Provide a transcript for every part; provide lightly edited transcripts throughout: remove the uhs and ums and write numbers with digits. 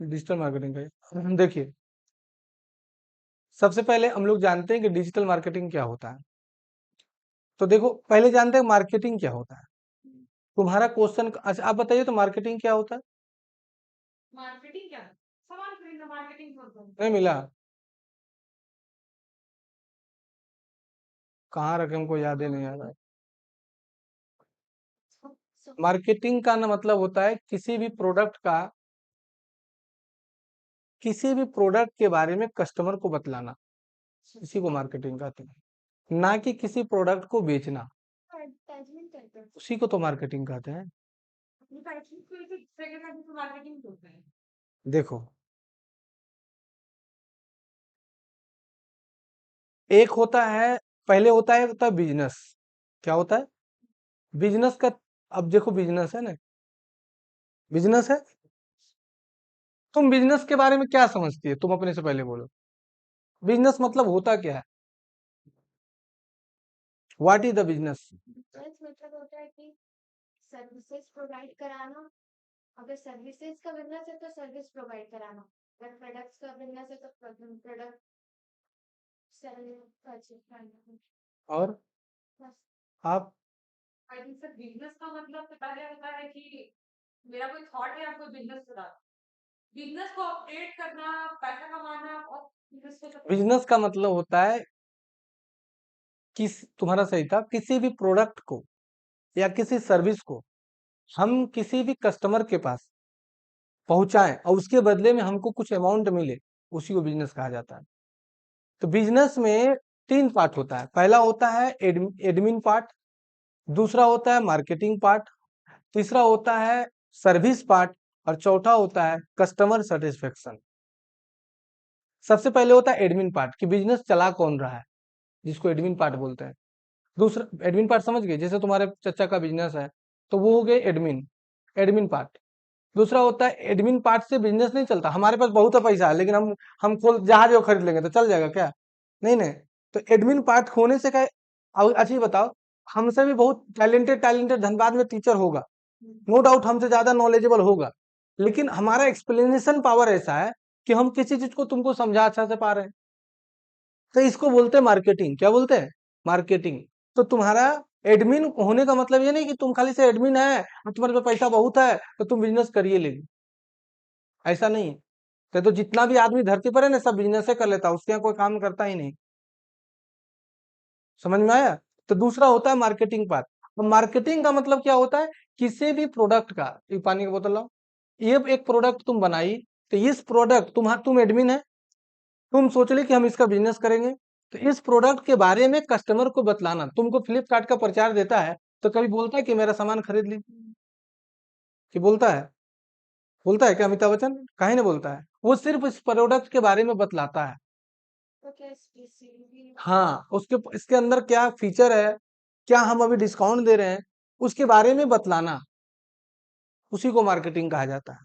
Digital marketing का देखिए, सबसे पहले हम लोग जानते हैं कि डिजिटल मार्केटिंग क्या होता है। तो देखो, पहले जानते हैं मार्केटिंग क्या होता है। तुम्हारा क्वेश्चन अच्छा, आप बताइए तो मार्केटिंग क्या होता है। मार्केटिंग क्या? सामान खरीदना मार्केटिंग बोलते हैं। नहीं मिला। कहाँ रखे, हमको याद ही नहीं आ रहा है। मार्केटिंग का ना मतलब होता है किसी भी प्रोडक्ट के बारे में कस्टमर को बतलाना। इसी को मार्केटिंग कहते हैं, ना कि किसी प्रोडक्ट को बेचना। एडवर्टाइजमेंट करते हैं। उसी को तो मार्केटिंग कहते हैं। एडवर्टाइजमेंट को एक दूसरे के साथ तो मार्केटिंग बोलते हैं। देखो, एक होता है, पहले होता है बिजनेस। क्या होता है बिजनेस का। अब देखो, बिजनेस है ना, बिजनेस है। तुम बिजनेस के बारे में क्या समझती है, तुम अपने से पहले बोलो। बिजनेस मतलब होता क्या है, what is the business. Business मतलब होता है कि सर्विसेज प्रोवाइड कराना। अगर सर्विसेज का बिजनेस है तो सर्विस प्रोवाइड कराना। अगर प्रोडक्ट्स का बिजनेस है तो प्रोडक्ट सेल परचेज करना। और बस। आप। आई थिंक सर बिजनेस का मतलब तो पहले होता है कि मेरा कोई थॉट है आपको बिजनेस बता। बिजनेस को अपडेट करना, पैसा कमाना और बिजनेस को सब। बिजनेस का मतलब होता है तुम्हारा सही था, किसी भी प्रोडक्ट को या किसी सर्विस को हम किसी भी कस्टमर के पास पहुंचाएं और उसके बदले में हमको कुछ अमाउंट मिले, उसी को बिजनेस कहा जाता है। तो बिजनेस में तीन पार्ट होता है। पहला होता है एडमिन पार्ट, दूसरा होता है मार्केटिंग पार्ट, तीसरा होता है सर्विस पार्ट, और चौथा होता है कस्टमर सेटिस्फेक्शन। सबसे पहले होता है एडमिन पार्ट, कि बिजनेस चला कौन रहा है, जिसको एडमिन पार्ट बोलते हैं। दूसरा एडमिन पार्ट समझ गए, जैसे तुम्हारे चचा का बिजनेस है तो वो हो गए एडमिन, एडमिन पार्ट। दूसरा होता है एडमिन पार्ट से बिजनेस नहीं चलता, हमारे पास बहुत पैसा है लेकिन हम खोल जहाज वो खरीद लेंगे तो चल जाएगा क्या। नहीं नहीं। तो एडमिन पार्ट होने से क्या। अच्छा ये बताओ, हमसे भी बहुत टैलेंटेड टैलेंटेड धनबाद में टीचर होगा, नो डाउट हमसे ज्यादा नॉलेजेबल होगा, लेकिन हमारा एक्सप्लेनेशन पावर ऐसा है कि हम किसी चीज को तुमको समझा अच्छा से पा रहे हैं। तो इसको बोलते हैं मार्केटिंग। क्या बोलते हैं, मार्केटिंग। तो तुम्हारा एडमिन होने का मतलब ये नहीं कि तुम खाली से एडमिन है और तुम्हारे पास पैसा बहुत है तो तुम बिजनेस करिए लेगी, ऐसा नहीं है। तो जितना भी आदमी धरती पर है ना, सब बिजनेस कर लेता है, उसके यहाँ कोई काम करता ही नहीं। समझ में आया। तो दूसरा होता है मार्केटिंग पार्ट। और मार्केटिंग का मतलब क्या होता है, किसी भी प्रोडक्ट का, ये पानी की बोतल लाओ, ये एक प्रोडक्ट तुम बनाई, तो इस प्रोडक्ट तुम एडमिन है, तुम सोच ली कि हम इसका बिजनेस करेंगे, तो इस प्रोडक्ट के बारे में कस्टमर को बतलाना। तुमको फ्लिपकार्ट का प्रचार देता है तो कभी बोलता है कि मेरा सामान खरीद ली, कि बोलता है क्या अमिताभ बच्चन, काहे नहीं बोलता है। वो सिर्फ इस प्रोडक्ट के बारे में बतलाता है। तो क्या स्पेसिफिकली हाँ, उसके इसके अंदर क्या फीचर है, क्या हम अभी डिस्काउंट दे रहे हैं, उसके बारे में बतलाना, उसी को मार्केटिंग कहा जाता है।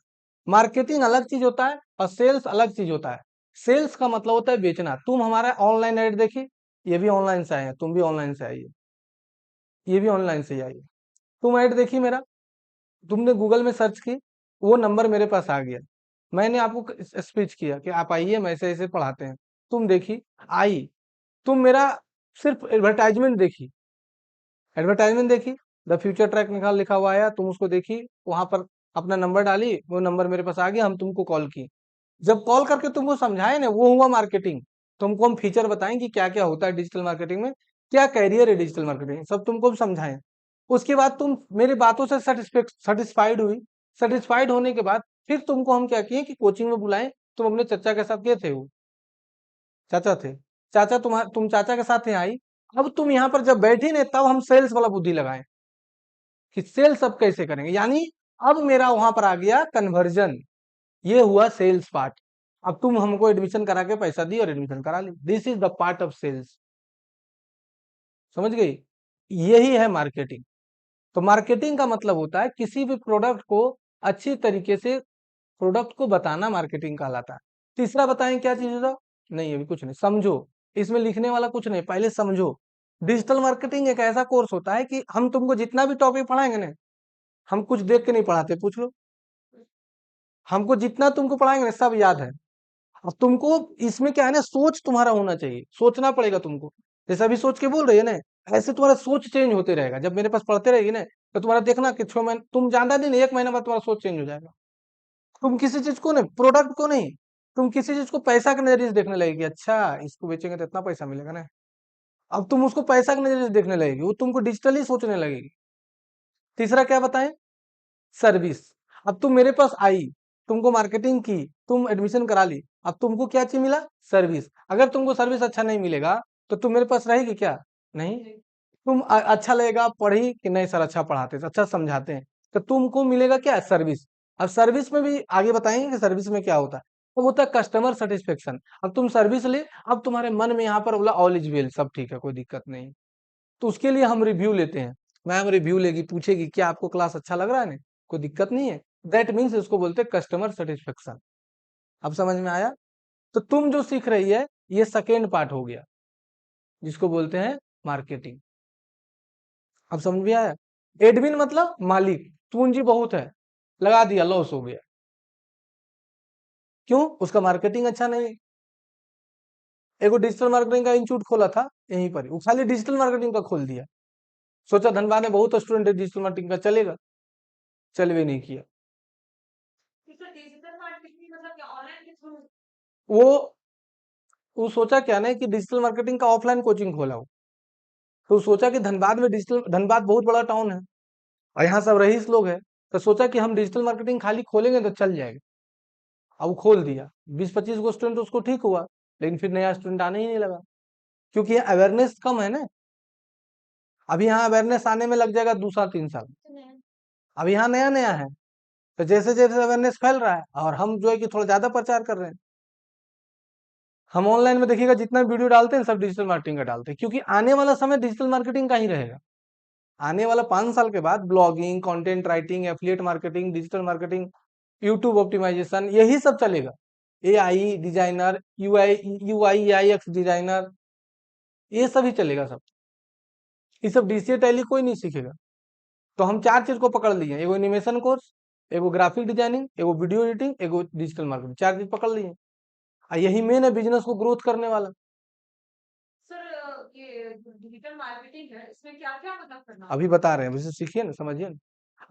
मार्केटिंग अलग चीज होता है और सेल्स अलग चीज होता है। सेल्स का मतलब होता है बेचना। तुम हमारा ऑनलाइन ऐड देखी, ये भी ऑनलाइन से आए हैं, तुम भी ऑनलाइन से आई है, ये भी ऑनलाइन से ही आई है। तुम ऐड देखी मेरा, तुमने गूगल में सर्च की, वो नंबर मेरे पास आ गया, मैंने आपको स्पीच किया कि आप आइए, मैं ऐसे ऐसे पढ़ाते हैं, तुम देखी, आई, तुम मेरा सिर्फ एडवर्टाइजमेंट देखी, एडवर्टाइजमेंट देखी, द फ्यूचर ट्रैक निकाल लिखा हुआ आया, तुम उसको देखी, वहां पर अपना नंबर डाली, वो नंबर मेरे पास आ गया, हम तुमको कॉल की। जब कॉल करके तुमको समझाए ना, वो हुआ मार्केटिंग। तुमको हम फीचर बताएं कि क्या क्या होता है डिजिटल मार्केटिंग में, क्या कैरियर है डिजिटल मार्केटिंग, सब तुमको समझाएं। उसके बाद तुम मेरी बातों से सेटिस्फाइड हुई, सेटिस्फाइड होने के बाद फिर तुमको हम क्या किए कि कोचिंग में बुलाएं। तुम अपने चचा के साथ गए थे, वो चाचा थे, तुम चाचा के साथ यहाँ आई। अब तुम यहाँ पर जब बैठी ने, तब हम सेल्स वाला बुद्धि लगाए कि सेल्स अब कैसे करेंगे, यानी अब मेरा वहां पर आ गया कन्वर्जन, ये हुआ सेल्स पार्ट। अब तुम हमको एडमिशन करा के पैसा दी और एडमिशन करा ली, this is the part of sales. समझ गई, यही है मार्केटिंग। तो मार्केटिंग का मतलब होता है किसी भी प्रोडक्ट को अच्छी तरीके से प्रोडक्ट को बताना, मार्केटिंग कहलाता है। तीसरा बताएं क्या चीज होता। नहीं अभी कुछ नहीं, समझो, इसमें लिखने वाला कुछ नहीं, पहले समझो। डिजिटल मार्केटिंग एक ऐसा कोर्स होता है कि हम तुमको जितना भी टॉपिक पढ़ाएंगे ना, हम कुछ देख के नहीं पढ़ाते, पूछ लो। हमको जितना तुमको पढ़ाएंगे ना सब याद है। अब तुमको इसमें क्या है ना, सोच तुम्हारा होना चाहिए, सोचना पड़ेगा तुमको। जैसे अभी सोच के बोल रही है ना, ऐसे तुम्हारा सोच चेंज होते रहेगा। जब मेरे पास पढ़ते रहेगी ना, तो तुम्हारा देखना कि 6 महीने तुम जानता नहीं, 1 महीने बाद तुम्हारा सोच चेंज हो जाएगा। तुम किसी चीज को नहीं, प्रोडक्ट को नहीं, तुम किसी चीज को पैसा के नजरिए से देखने लगेगी। अच्छा, इसको बेचेंगे तो इतना पैसा मिलेगा ना। अब तुम उसको पैसा के नजरिए से देखने लगेगी, वो तुमको डिजिटली सोचने लगेगी। तीसरा क्या बताएं? सर्विस। अब तुम मेरे पास आई, तुमको मार्केटिंग की, तुम एडमिशन करा ली, अब तुमको क्या चाहिए मिला? सर्विस। अगर तुमको सर्विस अच्छा नहीं मिलेगा तो तुम मेरे पास रहेगी क्या? नहीं। तुम अच्छा लगेगा पढ़ी कि नहीं सर अच्छा पढ़ाते हैं, अच्छा समझाते हैं, तो तुमको मिलेगा क्या? सर्विस। अब सर्विस में भी आगे बताएंगे कि सर्विस में क्या होता है। तो होता है कस्टमर सेटिस्फेक्शन। अब तुम सर्विस ले, अब तुम्हारे मन में यहाँ पर बोला ऑल इज वेल, सब ठीक है, कोई दिक्कत नहीं। तो उसके लिए हम रिव्यू लेते हैं। मैम रिव्यू लेगी, पूछेगी क्या आपको क्लास अच्छा लग रहा है ना, कोई दिक्कत नहीं है। दैट मीन्स इसको बोलते हैं कस्टमर सेटिस्फेक्शन। अब समझ में आया? तो तुम जो सीख रही है, ये सेकेंड पार्ट हो गया, जिसको बोलते हैं मार्केटिंग। अब समझ में आया? एडमिन मतलब मालिक, पूंजी बहुत है, लगा दिया, लॉस हो गया। क्यों? उसका मार्केटिंग अच्छा नहीं है। एगो डिजिटल मार्केटिंग का इंस्टीट्यूट खोला था यहीं पर, वो खाली डिजिटल मार्केटिंग का खोल दिया। सोचा धनबाद में बहुत स्टूडेंट है डिजिटल मार्केटिंग का, चलेगा, चल भी नहीं किया। डिजिटल मार्केटिंग मतलब क्या, ऑनलाइन के थ्रू? वो वो सोचा क्या ना कि डिजिटल मार्केटिंग का ऑफलाइन कोचिंग खोला हो। तो सोचा कि धनबाद में डिजिटल, धनबाद बहुत बड़ा टाउन है और यहाँ सब रईस लोग हैं, तो सोचा कि हम डिजिटल मार्केटिंग खाली खोलेंगे तो चल जाएगा। अब वो खोल दिया, 20-25 गो स्टूडेंट, उसको ठीक हुआ। लेकिन फिर नया स्टूडेंट आने ही नहीं लगा, क्योंकि अवेयरनेस कम है ना। अभी यहाँ अवेयरनेस आने में लग जाएगा 2 साल 3 साल। अब यहाँ नया नया है, तो जैसे जैसे अवेयरनेस फैल रहा है और हम जो है कि थोड़ा ज्यादा प्रचार कर रहे हैं। हम ऑनलाइन में देखिएगा जितना वीडियो डालते हैं सब डिजिटल मार्केटिंग का डालते हैं, क्योंकि आने वाला समय डिजिटल मार्केटिंग का ही रहेगा। आने वाला 5 साल के बाद blogging, content writing, affiliate marketing, digital marketing, YouTube optimization, यही सब चलेगा। AI designer, UI UI X designer, ये सब ही चलेगा सब। ये सब डीसीए टैली कोई नहीं सीखेगा। तो हम 4 चीज को पकड़ लिए, एगो एनिमेशन कोर्स, एगो ग्राफिक डिजाइनिंग, एगो वीडियो एडिटिंग, एगो डिजिटल मार्केटिंग, 4 चीज पकड़ लिए। और यही मेन है बिजनेस को ग्रोथ करने वाला। सर ये डिजिटल मार्केटिंग है, इसमें क्या क्या मतलब करना अभी होता बता रहे हैं, वैसे सीखिए ना, समझिए ना।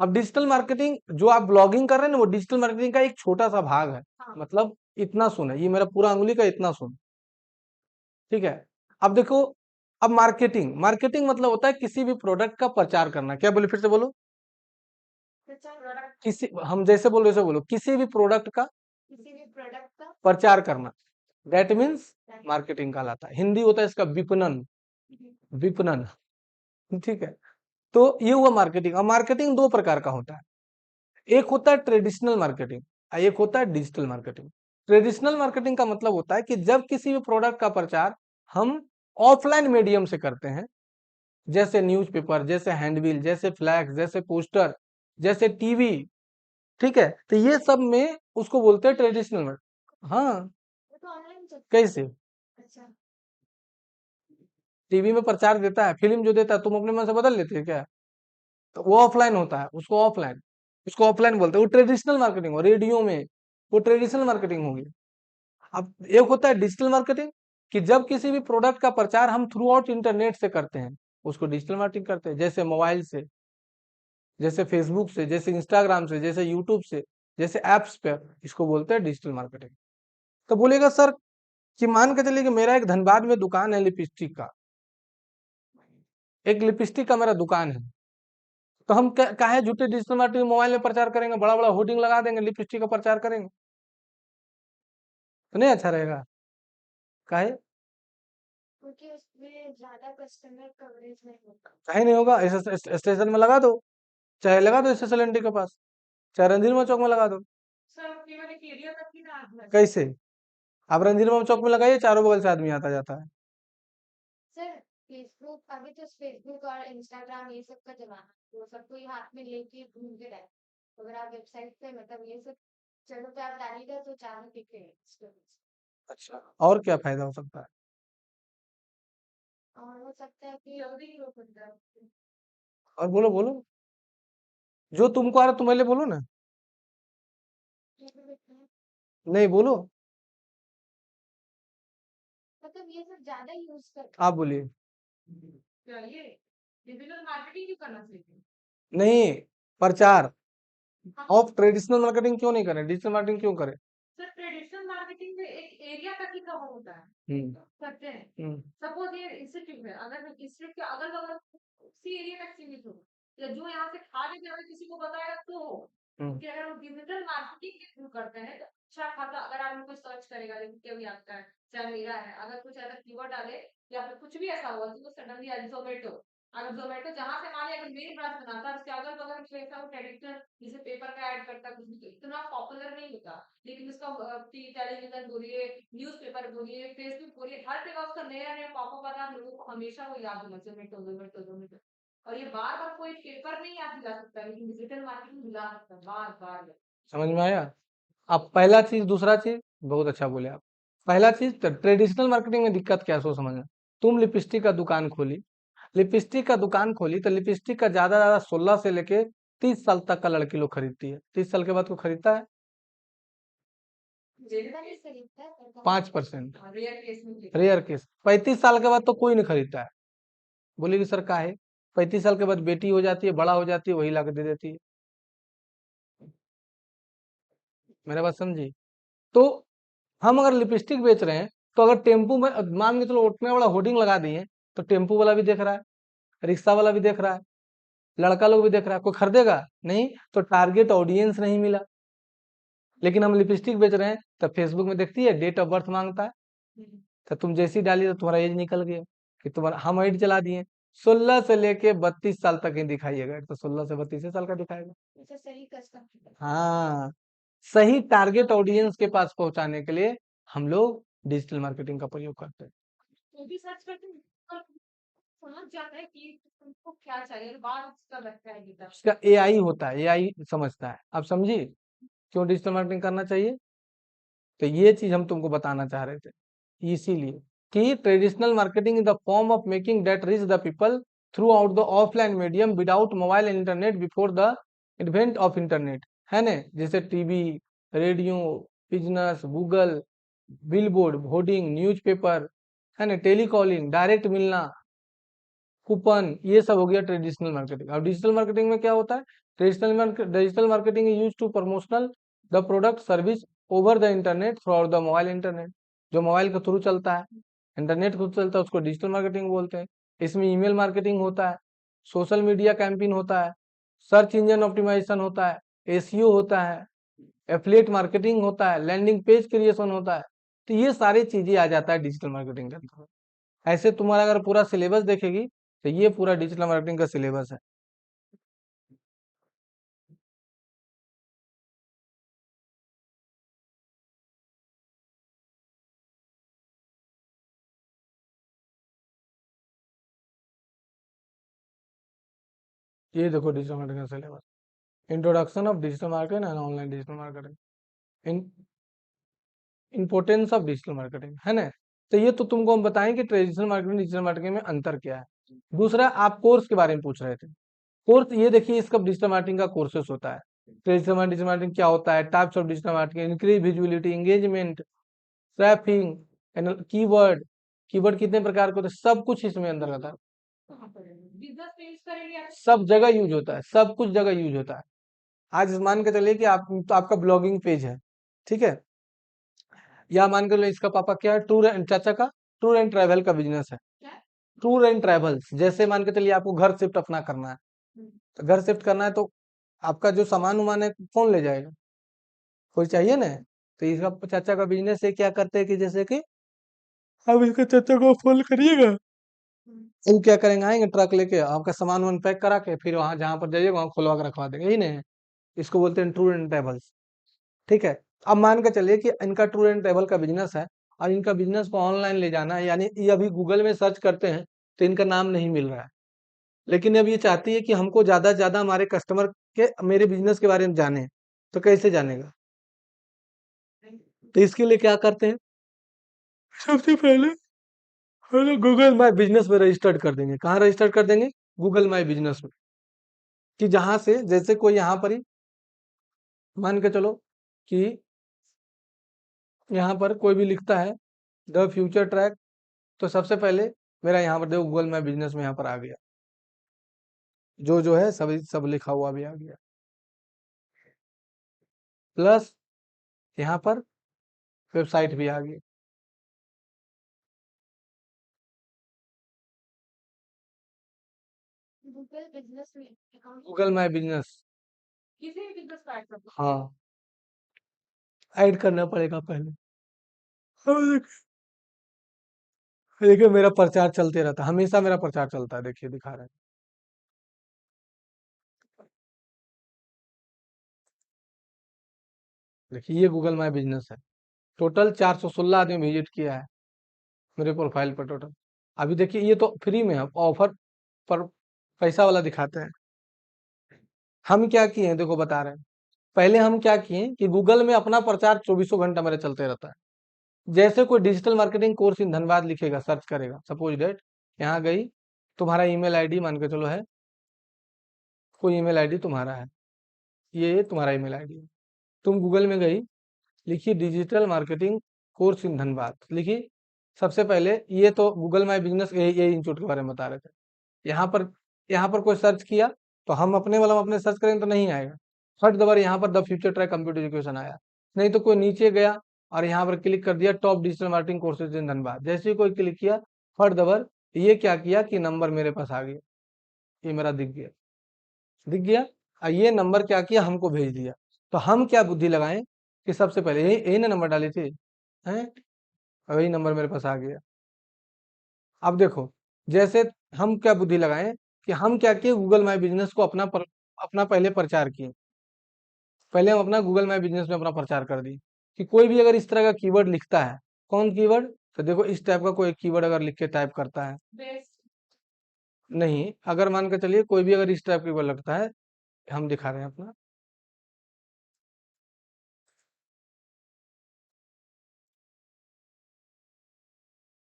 अब डिजिटल मार्केटिंग जो आप ब्लॉगिंग कर रहे हैं ना, वो डिजिटल मार्केटिंग का एक छोटा सा भाग है। है? हाँ। मतलब इतना सुन है, ये मेरा पूरा अंगुली का इतना सुन, ठीक है। अब देखो, अब मार्केटिंग, मार्केटिंग मतलब होता है किसी भी प्रोडक्ट का प्रचार करना। क्या बोले, फिर से बोलो। प्रोडक्ट, किसी, हम जैसे बोलो वैसे बोलो, किसी भी प्रोडक्ट का किसी भी प्रोडक्ट का प्रचार करना, दैट मीन्स मार्केटिंग कहलाता है। हिंदी होता है इसका विपणन, विपणन, ठीक है। तो ये हुआ मार्केटिंग। अब मार्केटिंग दो प्रकार का होता है, एक होता है ट्रेडिशनल मार्केटिंग और एक होता है डिजिटल मार्केटिंग। ट्रेडिशनल मार्केटिंग का मतलब होता है कि जब किसी भी प्रोडक्ट का प्रचार हम ऑफलाइन मीडियम से करते हैं, जैसे न्यूज़पेपर, जैसे हैंडबिल, जैसे फ्लैक्स, जैसे पोस्टर, जैसे टीवी, ठीक है। तो ये सब में उसको बोलते हैं ट्रेडिशनल मार्केटिंग। हाँ। वो तो ऑनलाइन चलता है। कैसे? अच्छा। टीवी में प्रचार देता है, फिल्म जो देता है, तुम अपने मन से बदल लेते हैं क्या? तो वो ऑफलाइन होता है, उसको ऑफलाइन बोलते हैं। वो ट्रेडिशनल मार्केटिंग हो, रेडियो में वो ट्रेडिशनल मार्केटिंग होगी। अब एक होता है डिजिटल मार्केटिंग, कि जब किसी भी प्रोडक्ट का प्रचार हम थ्रू आउट इंटरनेट से करते हैं, उसको डिजिटल मार्केटिंग करते हैं। जैसे मोबाइल से, जैसे फेसबुक से, जैसे इंस्टाग्राम से, जैसे यूट्यूब से, जैसे एप्स पे, इसको बोलते हैं डिजिटल मार्केटिंग। तो बोलेगा सर कि मान के चलिए कि मेरा एक धनबाद में दुकान है लिपस्टिक का, एक लिपस्टिक का मेरा दुकान है, तो हम काहे झूठे डिजिटल मार्केटिंग मोबाइल में प्रचार करेंगे, बड़ा बड़ा होर्डिंग लगा देंगे, लिपस्टिक का प्रचार करेंगे, तो नहीं अच्छा रहेगा। काहे? क्योंकि उसमें ज्यादा कस्टमर कवरेज नहीं होता। काहे नहीं होगा? स्टेशन में लगा दो, चाहे लगा दो स्टेशन एलएनटी के पास, चाहे रंधीरमा चौक में लगा दो। सर अपनी वाले एरिया तक ही ना आना चाहिए। कैसे? आप रंधीरमा चौक में लगाइए, चारों बगल से आदमी आता जाता है। सर फेसबुक, अभी तो फेसबुक और इंस्टाग्राम ये सब का जमाना है, वो सब कोई हाथ में लेके घूमते रहे। अगर आप वेबसाइट पे मतलब ये सब चलो पे आप डालिएगा तो चारों दिखे स्टोरीज। अच्छा, और क्या फायदा हो सकता है? और हो सकता है कि जल्दी ही हो सकता है। और बोलो बोलो, जो तुमको आ रहा तुम पहले बोलो ना। नहीं बोलो, मतलब ये सब ज्यादा यूज कर आप बोलिए। क्या ये डिजिटल मार्केटिंग क्यों करना चाहिए? नहीं, प्रचार हाँ, ऑफ ट्रेडिशनल मार्केटिंग क्यों नहीं करें, डिजिटल मार्केटिंग क्यों करें? सर ट्रेडिशनल मार्केटिंग में एक एरिया तक ही कवर होता है, हम्म करते हैं। हम्म सपोज ये इंस्टीट्यूट है, अगर इंस्टीट्यूट के अगल बगल उसी एरिया तक सीमित हो, या जो यहाँ से खा के अगर किसी को बताएगा तो हो। हम्म क्योंकि अगर वो डिजिटल मार्केटिंग के थ्रू करते हैं तो अच्छा खाता, अगर आप उनको सर्च करेगा जैसे भी आपका है चाहे मेरा है, अगर कुछ ऐसा कीवर्ड डाले या फिर कुछ भी ऐसा हुआ तो सडनली आज जोमेटो, अगर जोमेटो जहाँ से माने अगर मेन ब्रांच बनाता है उसके अगल बगल में ऐसा वो ट्रेडिशनल जैसे पेपर का ऐड करता है कुछ भी, तो इतना पॉपुलर नहीं होता। लेकिन उसका टेलीविजन बोलिए, न्यूज़पेपर बोलिए, फेसबुक बोलिए, हर जगह उसका नया नया पॉपअप आता है, लोगों को हमेशा वो याद होना जोमेटो जोमेटो जोमेटो। और ये बार बार कोई पेपर नहीं याद दिला सकता, लेकिन डिजिटल मार्केटिंग दिला सकता है बार बार। समझ में आया? अब पहला चीज, दूसरा चीज, बहुत अच्छा बोले आप। पहला चीज, ट्रेडिशनल मार्केटिंग में दिक्कत क्या है सो समझना। तुम लिपस्टिक का दुकान खोली, लिपस्टिक का दुकान खोली तो लिपस्टिक का ज्यादा ज्यादा 16 से लेके 30 साल तक का लड़की लोग खरीदती है। 30 साल के बाद को खरीदता है ज्यादा नहीं खरीदता है, पर 5%, रेयर केस में रेयर केस। 35 साल के बाद तो कोई नहीं खरीदता है। बोलेगी सर का है, 35 साल के बाद बेटी हो जाती है, बड़ा हो जाती है, वही ला के दे देती है। मेरा बात समझी? तो हम अगर लिपस्टिक बेच रहे हैं, तो अगर टेम्पू में मान के चलो उठने वाला होर्डिंग लगा दिए, तो टेम्पू वाला भी देख रहा है, रिक्शा वाला भी देख रहा है, लड़का लोग भी देख रहा है, कोई खरीदेगा नहीं, तो टारगेट ऑडियंस नहीं मिला। लेकिन हम लिपस्टिक बेच रहे हैं, तो फेसबुक में देखती है, डेट ऑफ बर्थ मांगता है, तो तुम जैसी डाली तो तुम्हारा एज निकल गया, कि तुम्हारा हम एड चला दिए 16 से लेके 32 साल तक ही दिखाइएगा, तो 16 से 32 साल का दिखाएगा। अच्छा सही कस्टमर। हाँ, सही टारगेट ऑडियंस के पास पहुंचाने के लिए हम लोग डिजिटल मार्केटिंग का प्रयोग करते हैं। वो भी सर्च करते हैं और समझ जाता है कि तुमको क्या चाहिए और बाद उसका लगता है कि उसका एआई होता है, एआई समझता है। आप समझी क्यों डिजिटल मार्केटिंग करना चाहिए? तो ये चीज हम तुमको बताना चाह रहे थे, इसीलिए कि traditional marketing in the form of making that reach the people through out the offline medium without mobile and internet before the invent of internet, है ना? जैसे TV, radio, business, Google, billboard, hoarding, newspaper, है ना, telecalling, direct मिलना, coupon, ये सब हो गया ट्रेडिशनल मार्केटिंग। अब डिजिटल मार्केटिंग में क्या होता है? Digital marketing is use to promotional the product service over the internet through the mobile internet. जो मोबाइल के थ्रू चलता है, इंटरनेट के थ्रू चलता है, उसको डिजिटल मार्केटिंग बोलते हैं। इसमें ईमेल मार्केटिंग होता है, सोशल मीडिया कैंपेन होता है, सर्च इंजन ऑप्टिमाइजेशन होता है, एसईओ होता है, एफिलिएट मार्केटिंग होता है, लैंडिंग पेज क्रिएशन होता है। तो ये सारी चीजें आ जाता है डिजिटल मार्केटिंग के अंदर। ऐसे तुम्हारा अगर पूरा सिलेबस देखेगी, तो ये पूरा डिजिटल मार्केटिंग का सिलेबस है। ये देखो डिजिटल मार्केटिंग का syllabus, introduction of digital marketing and online digital marketing, importance of digital marketing, है ना? तो ये तो तुमको हम बताएं कि ट्रेडिशनल मार्केटिंग डिजिटल मार्केटिंग में अंतर क्या है। दूसरा, आप कोर्स के बारे में पूछ रहे थे। कोर्स ये देखिए, इसका डिजिटल मार्केटिंग का कोर्सेस होता है। डिजिटल मार्केटिंग क्या होता है, types of digital marketing, increase visibility, engagement, traffic, keyword, keyword कितने प्रकार के होते हैं, सब कुछ इसमें अंदर आता है। बिजनेस पे यूज करेंगे आप। सब जगह यूज होता है, सब कुछ जगह यूज होता है। आज मान के चलिए कि आप तो आपका ब्लॉगिंग पेज है, ठीक है, या मान के लो इसका पापा क्या है, टूर एंड चाचा का टूर एंड ट्रैवल का बिजनेस है। क्या? टूर एंड ट्रैवल्स, जैसे मान के चलिए आपको घर शिफ्ट अपना करना है, तो घर शिफ्ट करना है, तो आपका जो सामान उमान है कौन ले जाएगा? कोई चाहिए ना। तो इसका चाचा का बिजनेस है, क्या करते हैं कि जैसे कि अब इसका चाचा को फोन करिएगा, वो क्या करेंगे, आएंगे ट्रक लेके आपका सामान वामान पैक करा के, फिर वहां जहां पर जाइएगा वहां खुलवा के रखवा देंगे, यही नहीं? इसको बोलते हैं टूर एंड ट्रैवल्स, ठीक है। अब मान के चलिए कि इनका टूर एंड ट्रैवल का बिजनेस है, और इनका बिजनेस को ऑनलाइन ले जाना है, यानी ये अभी गूगल में सर्च करते हैं तो इनका नाम नहीं मिल रहा है, लेकिन अब ये चाहती है कि हमको ज्यादा से ज्यादा हमारे कस्टमर के मेरे बिजनेस के बारे में जाने, तो कैसे जानेगा? तो इसके लिए क्या करते हैं, सबसे पहले हम लोग गूगल माई बिजनेस में रजिस्टर्ड कर देंगे। कहाँ रजिस्टर्ड कर देंगे? गूगल माई बिजनेस में, कि जहां से जैसे कोई यहाँ पर ही मान के चलो कि यहाँ पर कोई भी लिखता है द फ्यूचर ट्रैक, तो सबसे पहले मेरा यहाँ पर देखो गूगल माई बिजनेस में यहाँ पर आ गया, जो है सब लिखा हुआ भी आ गया, प्लस यहाँ पर वेबसाइट भी आ गई। गूगल बिजनेस में अकाउंट गूगल माई बिजनेस, किसी भी बिजनेस को ऐड कर सकते हाँ ऐड करना पड़ेगा पहले। अब देखिए मेरा प्रचार चलते रहता है, हमेशा मेरा प्रचार चलता है, देखिए दिखा रहे हैं। देखिए ये गूगल माई बिजनेस है, टोटल 416 आदमी विजिट किया है मेरे प्रोफाइल पर टोटल। अभी देखिए ये तो फ्री में है, ऑफर पर पैसा वाला दिखाते हैं। हम क्या किए हैं देखो बता रहे हैं। पहले हम क्या किए कि गूगल में अपना प्रचार 24 घंटा मेरा चलते रहता है। जैसे कोई digital marketing course in Dhanbad लिखेगा, सर्च करेगा, सपोज डेट यहाँ गई, तुम्हारा ईमेल आईडी मान के चलो है, कोई ईमेल आईडी तुम्हारा है, ये तुम्हारा ईमेल आईडी है, तुम गूगल में गई, लिखिए digital marketing course in Dhanbad, लिखिए सबसे पहले ये तो गूगल माई बिजनेस ये इंस्टीट्यूट के बारे में बता रहे थे। यहाँ पर कोई सर्च किया तो हम अपने वाला अपने सर्च करेंगे तो नहीं आएगा, फट दबर यहाँ पर the future track computer education आया। नहीं तो कोई नीचे गया और यहाँ पर क्लिक कर दिया top digital marketing courses in Dhanbad, जैसे ही कोई क्लिक किया फट दबर ये क्या किया कि नंबर मेरे पास आ गया, ये मेरा दिख गया और ये नंबर क्या किया हमको भेज दिया। तो हम क्या बुद्धि लगाएं कि सबसे पहले यही ना नंबर डाले थे हैं, वही नंबर मेरे पास आ गया। अब देखो जैसे हम क्या बुद्धि लगाएं कि हम क्या किए गूगल माई बिजनेस को अपना पहले प्रचार किए, पहले हम अपना गूगल माई बिजनेस में अपना प्रचार कर दिए कि कोई भी अगर इस तरह का कीवर्ड लिखता है, कौन कीवर्ड, तो देखो इस टाइप का कोई कीवर्ड अगर लिख के टाइप करता है, बेस्ट नहीं अगर मान के चलिए कोई भी अगर इस टाइप का कीवर्ड लगता है, हम दिखा रहे हैं अपना,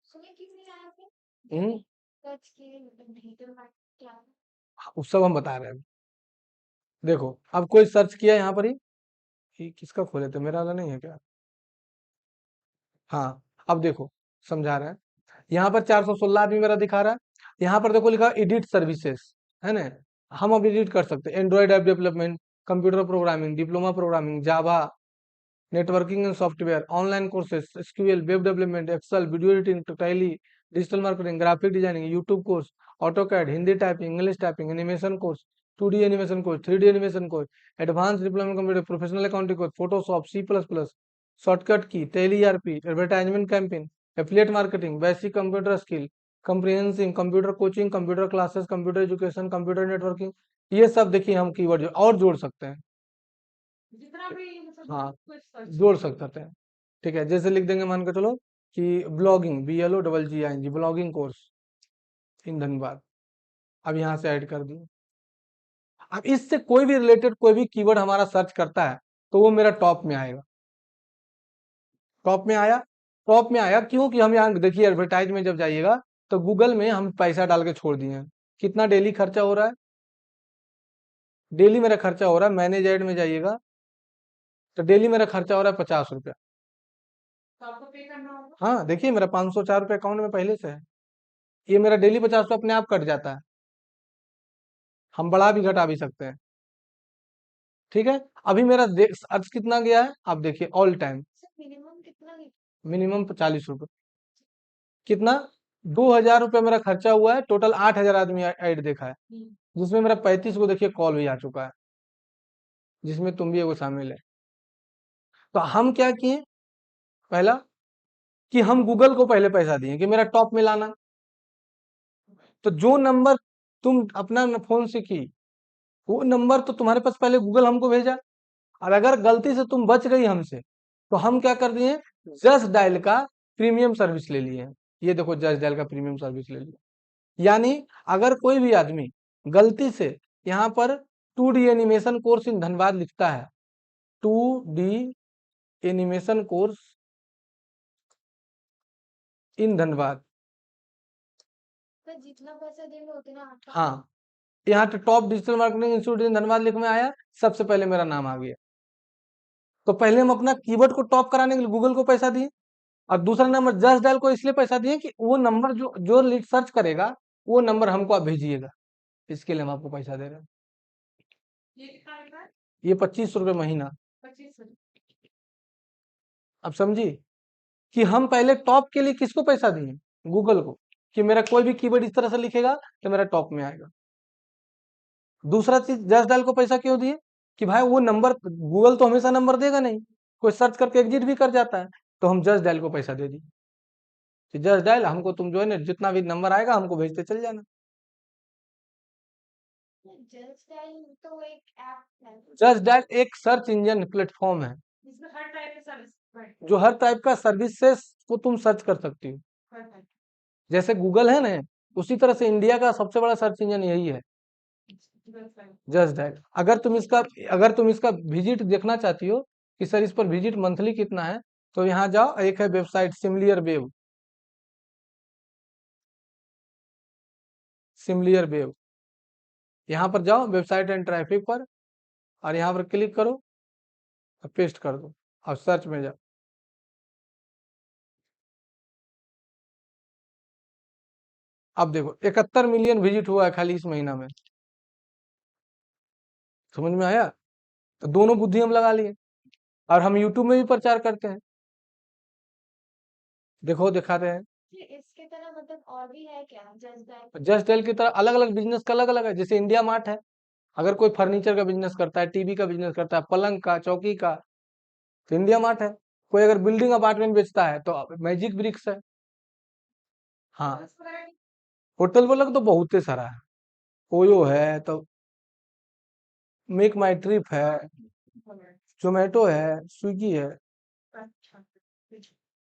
सुने क्यों नहीं आया फिर? हम्म, सर्च किए डिजिटल मार्केट क्या है? उस सब हम बता रहे हैं। देखो अब कोई सर्च किया यहाँ पर ही, ये किसका खोले थे, मेरा वाला नहीं है क्या, हाँ अब देखो समझा रहे हैं। यहाँ पर 416 आदमी मेरा दिखा रहा है, यहाँ पर देखो लिखा एडिट सर्विसेज, है ना, हम अब एडिट कर सकते हैं, Android app development, computer programming, diploma programming, Java, networking and software, online courses, SQL, web development, Excel, video editing, Tally, digital marketing, graphic designing, YouTube course, AutoCAD, Hindi typing, English typing, animation course, 2D animation course, 3D animation course, advance diploma computer, professional accounting course, Photoshop, C++, shortcut की, Tally ERP, advertisement campaign, affiliate marketing, basic computer skill, comprehensive computer coaching, computer classes, computer education, computer networking, ये सब देखिए हम keyword और जोड़ सकते हैं। जितना भी मतलब हाँ कुछ सर्च जोड़ सकते हैं, ठीक है, जैसे लिख देंगे मान के चलो कि blogging, BLOGGING, blogging course in Dhanbad, अब यहाँ से ऐड कर दिए। अब इससे कोई भी रिलेटेड कोई भी कीवर्ड हमारा सर्च करता है तो वो मेरा टॉप में आएगा, टॉप में आया, टॉप में आया क्यों कि हम यहाँ देखिए एडवर्टाइज में जब जाइएगा तो गूगल में हम पैसा डाल के छोड़ दिए हैं, कितना डेली खर्चा हो रहा है, डेली मेरा खर्चा हो रहा है, मैनेज ऐड में जाइएगा तो डेली मेरा खर्चा हो रहा है 50 रुपया। तो आपको पे करना होगा। हाँ देखिए मेरा 504 रुपये अकाउंट में पहले से है, ये मेरा डेली 50 रुपये अपने आप कट जाता है, हम बढ़ा भी घटा भी सकते हैं, ठीक है। अभी मेरा अर्ज कितना गया है आप देखिए, ऑल टाइम सर मिनिमम कितना है? मिनिमम 40 रुपये, कितना 2000 रुपये मेरा खर्चा हुआ है, टोटल 8000 आदमी ऐड देखा है, जिसमें मेरा 35 को देखिए कॉल भी आ चुका है, जिसमें तुम भी एगो शामिल है। तो हम क्या किए, पहला कि हम गूगल को पहले पैसा दिए कि मेरा टॉप में लाना, तो जो नंबर तुम अपना फोन से की वो नंबर तो तुम्हारे पास पहले गूगल हमको भेजा, और अगर गलती से तुम बच गई हमसे तो हम क्या कर दिए, जस्ट डायल का प्रीमियम सर्विस ले लिए, ये देखो जस्ट डायल का प्रीमियम सर्विस ले लिया। यानी अगर कोई भी आदमी गलती से यहाँ पर 2D animation course in Dhanbad लिखता है, 2D animation course in Dhanbad, sir जितना पैसा देंगे उतना आपका हाँ यहाँ तो टॉप डिजिटल मार्केटिंग इंस्टीट्यूट इन धनबाद लिख में आया, सबसे पहले मेरा नाम आ गया, तो पहले हम अपना कीवर्ड को टॉप कराने के लिए गूगल को पैसा दिए, और दूसरा नंबर जस्ट डायल को इसलिए पैसा दिए कि वो नंबर जो जो लीड सर्च करेगा वो नंबर हमको आप भेजिएगा, इसके लिए हम आपको पैसा दे रहे हैं। ये कितना मिल रहा है? ये 25 रुपये महीना। 25। अब समझी कि हम पहले टॉप के लिए किसको पैसा दिए, गूगल को, कि मेरा कोई भी कीवर्ड इस तरह से लिखेगा तो मेरा टॉप में आएगा। दूसरा चीज जस्ट डायल को पैसा क्यों दिए, कि भाई वो नंबर गूगल तो हमेशा नंबर देगा नहीं, कोई सर्च करके एग्जिट भी कर जाता है, तो हम जस्ट डायल को पैसा दे दिए कि जस्ट डायल हमको तुम जो है ना जितना भी नंबर आएगा हमको भेजते चल जाना। जस्ट डायल तो एक ऐप है। जस्ट डायल एक सर्च इंजन प्लेटफॉर्म है इसमें हर टाइप की सर्विस जो हर टाइप का सर्विसेज को तुम सर्च कर सकती हो। है। जैसे गूगल है ना, उसी तरह से इंडिया का सबसे बड़ा सर्च इंजन यही है, जस्ट डायल। अगर तुम इसका विजिट देखना चाहती हो कि सर इस पर विजिट मंथली कितना है, तो यहाँ जाओ, एक है वेबसाइट सिमलियर वेब, सिमलियर वेब, यहाँ पर जाओ वेबसाइट एंड ट्रैफिक पर, और यहाँ पर क्लिक करो और पेस्ट कर दो और सर्च में जाओ। अब देखो 71 मिलियन विजिट हुआ है खाली इस महीना में, समझ में आया। तो दोनों बुद्धि हम लगा लिए, और हम यूट्यूब में भी प्रचार करते हैं, देखो दिखाते हैं। ये इसके तरह मतलब और भी है क्या जस्ट डायल? जस्ट डायल की तरह अलग अलग बिजनेस का अलग अलग है, जैसे इंडिया मार्ट है, अगर कोई फर्नीचर का बिजनेस करता है, टीवी का बिजनेस करता है, पलंग का, चौकी का, तो इंडिया मार्ट है। कोई अगर बिल्डिंग अपार्टमेंट बेचता है तो मैजिक ब्रिक्स है। हाँ, होटल वाला तो बहुत ही सारा है, ओयो है, तो मेक माई ट्रिप है, जोमेटो है, स्विगी है। अच्छा।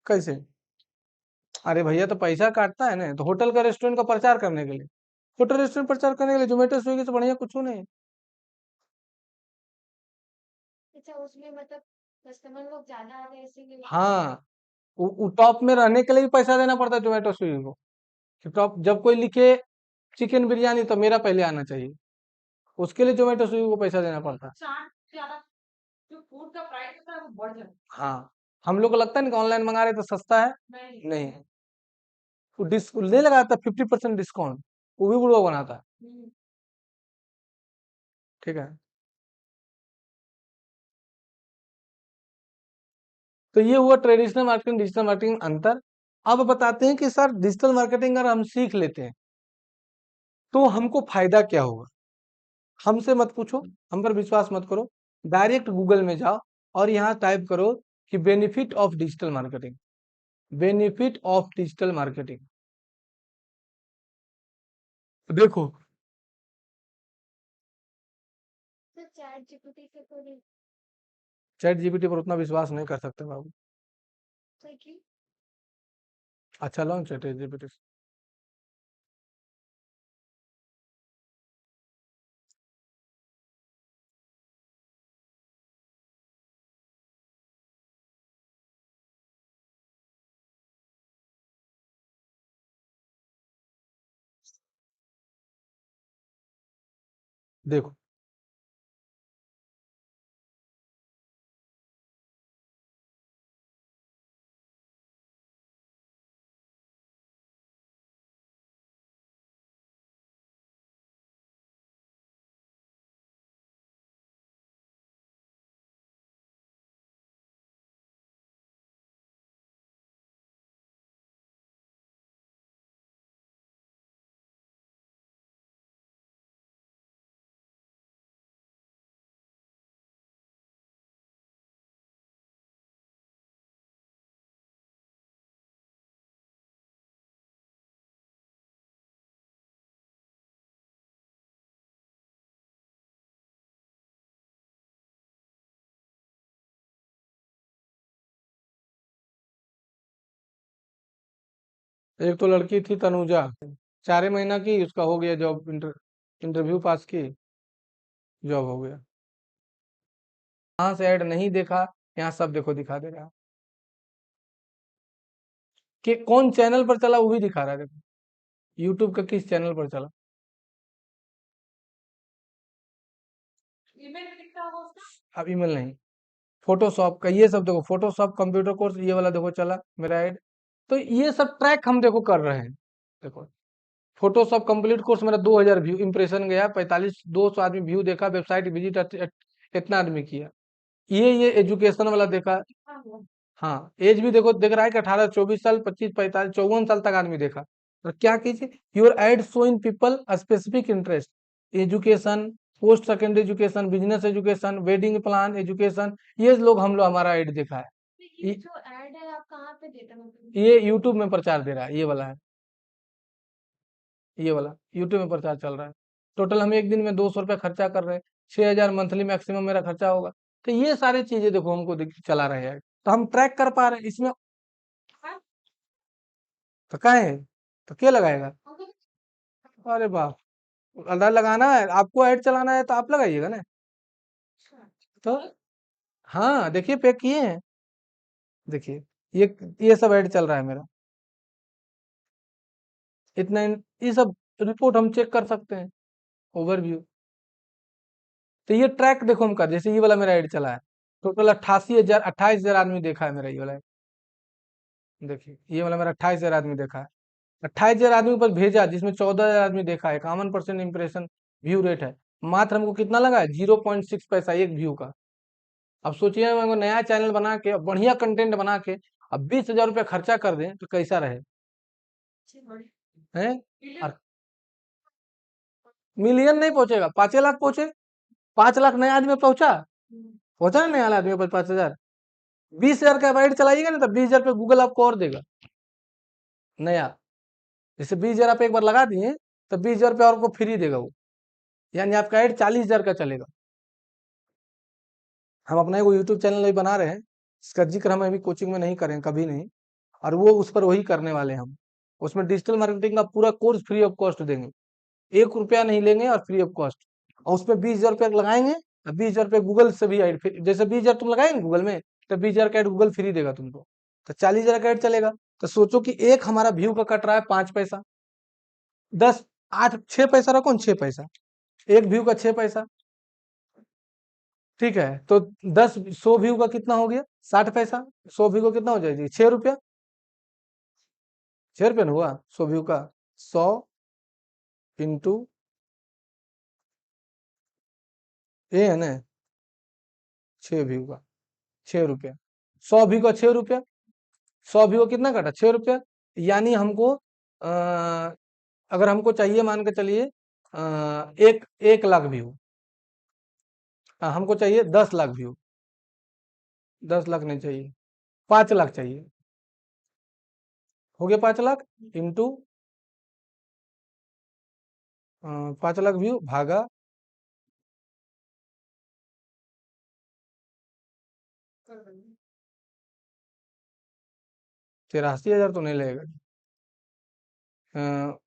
कैसे? अरे भैया तो पैसा काटता है ना, तो होटल का रेस्टोरेंट का प्रचार करने के लिए, होटल रेस्टोरेंट प्रचार करने के लिए जोमेटो स्विगी से बढ़िया कुछ नहीं। अच्छा, उसमें मतलब कस्टमर लोग ज्यादा आ गए इसीलिए। हाँ, टॉप में रहने के लिए भी पैसा देना पड़ता है जोमेटो स्विगी को, कि टॉप जब कोई लिखे चिकन बिरयानी तो मेरा पहले आना चाहिए, उसके लिए जोमेटो स्विगी को पैसा देना पड़ता है। चार्ज ज्यादा, जो फूड का प्राइस होता है वो बढ़ जाता हाँ, हम लोग को लगता है ना कि ऑनलाइन मंगा रहे तो सस्ता है, है। नहीं, वो ले लगाता है 50% डिस्काउंट, वो भी बुरा बनाता है। ठीक है, तो ये हुआ ट्रेडिशनल मार्केटिंग डिजिटल मार्केटिंग अंतर। अब बताते हैं कि सर डिजिटल मार्केटिंग अगर हम सीख लेते हैं तो हमको फायदा क्या होगा। हमसे मत पूछो, हम पर विश्वास मत करो, डायरेक्ट गूगल में जाओ और यहाँ टाइप करो कि benefit of digital marketing, benefit of digital marketing, देखो। तो चैट जीपीटी से तो नहीं। चैट जीपीटी पर उतना विश्वास नहीं कर सकते बाबू। तो क्यों? अच्छा लॉन्च चैट जीपीटी। देखो, एक तो लड़की थी तनुजा, 4 महीना की, उसका हो गया जॉब, इंटरव्यू पास की, जॉब हो गया। कहाँ से ऐड नहीं देखा, यहाँ सब देखो दिखा दे रहा है कि कौन चैनल पर चला, वो भी दिखा रहा है, देखो यूट्यूब का किस चैनल पर चला। ईमेल में दिखता होगा उसका। अब ईमेल नहीं, फोटोशॉप का ये सब देखो, फोटोशॉप कंप्यूटर कोर्स ये वाला देखो चला मेरा ऐड। तो ये सब ट्रैक हम देखो कर रहे हैं। देखो फोटोशॉप कंप्लीट कोर्स मेरा 2000 व्यू इंप्रेशन गया, 200 आदमी व्यू देखा, वेबसाइट विजिट इतना आदमी किया। ये एजुकेशन वाला देखा। हाँ एज भी देखो दिख रहा है कि 18 24 साल 25 45 54 साल तक आदमी देखा। और क्या कीजिए, your add show in people specific interest, education, post secondary education, business education, wedding plan education, ये लोग हम लोग हमारा एड देखा है। ये जो ऐड है आप कहाँ पे देते हो? ये यूट्यूब में प्रचार दे रहा है, ये वाला है, ये वाला यूट्यूब में प्रचार चल रहा है। टोटल हम एक दिन में 200 रुपया खर्चा कर रहे हैं, 6000 मंथली मैक्सिमम मेरा खर्चा होगा। तो ये सारी चीजें देखो हमको चला रहे हैं, तो हम ट्रैक कर पा रहे हैं इसमें। तो क्या है, तो क्या लगाएगा? अरे बाप, अगर लगाना है आपको, ऐड चलाना है तो आप लगाइएगा ना। तो हाँ देखिए पे किए हैं, देखिए ये सब ऐड चल रहा है मेरा, इतना ये सब रिपोर्ट हम चेक कर सकते हैं, ओवरव्यू। तो ये ट्रैक देखो हम कर, जैसे ये वाला मेरा ऐड चला है, टोटल 88,000 28,000 आदमी देखा है मेरा ये वाला। देखिए ये वाला मेरा 28,000 आदमी देखा है, 28,000 आदमी पर भेजा, जिसमें 14,000 आदमी देखा है, 51% इंप्रेशन व्यू रेट है। मात्र हमको कितना लगा है? 0.6 पैसा एक व्यू का। अब सोचिए मैं नया चैनल बना के बढ़िया कंटेंट बना के अब 20,000 रुपया खर्चा कर दें तो कैसा रहे हैं? और मिलियन नहीं पहुंचेगा, 5 लाख पहुंचे, 5 लाख नया आदमी पहुंचा, पहुंचा ना नया आदमी पर 5,000। 20,000 का वाइड चलाइएगा ना, तो 20,000 पे गूगल आपको और देगा नया। जैसे 20,000 आप एक बार लगा दिए तो 20,000 पे और को फ्री देगा वो, यानी आपका ऐड 40,000 का चलेगा। हम अपना एक यूट्यूब चैनल भी बना रहे हैं, इसका जिक्र हम अभी कोचिंग में नहीं करें कभी नहीं, और वो उस पर वही करने वाले हैं हम। उसमें डिजिटल मार्केटिंग का पूरा कोर्स फ्री ऑफ कॉस्ट देंगे, 1 रुपया नहीं लेंगे और फ्री ऑफ कॉस्ट। और उसमें 20,000 रुपया लगाएंगे, 20,000 रुपया गूगल से भी ऐड, जैसे 20,000 तुम लगाएंगे गूगल में, तो 20,000 का ऐड गूगल फ्री देगा तुमको, तो 40,000 का ऐड चलेगा। तो सोचो कि एक हमारा व्यू का कट रहा है 5 पैसा, 10 8 6 पैसा रखो, 6 पैसा एक व्यू का 6 पैसा, ठीक है। तो 100 व्यू का कितना हो गया? 60 पैसा। 100 व्यू का कितना हो जाएगी? 6 रुपया, 6 रुपया ना हुआ 100 व्यू का। 100 इंटू ये है ना 6 व्यू का 6 रुपया, 100 व्यू का 6 रुपया, 100 व्यू का कितना कटा? 6 रुपया। यानी हमको अगर हमको चाहिए मान के चलिए 1 लाख व्यू, हमको चाहिए 10 लाख व्यू, 10 लाख नहीं चाहिए, 5 लाख चाहिए। हो गया 5 लाख इंटू 5 लाख व्यू भागा 83,000 तो नहीं लगेगा। अ,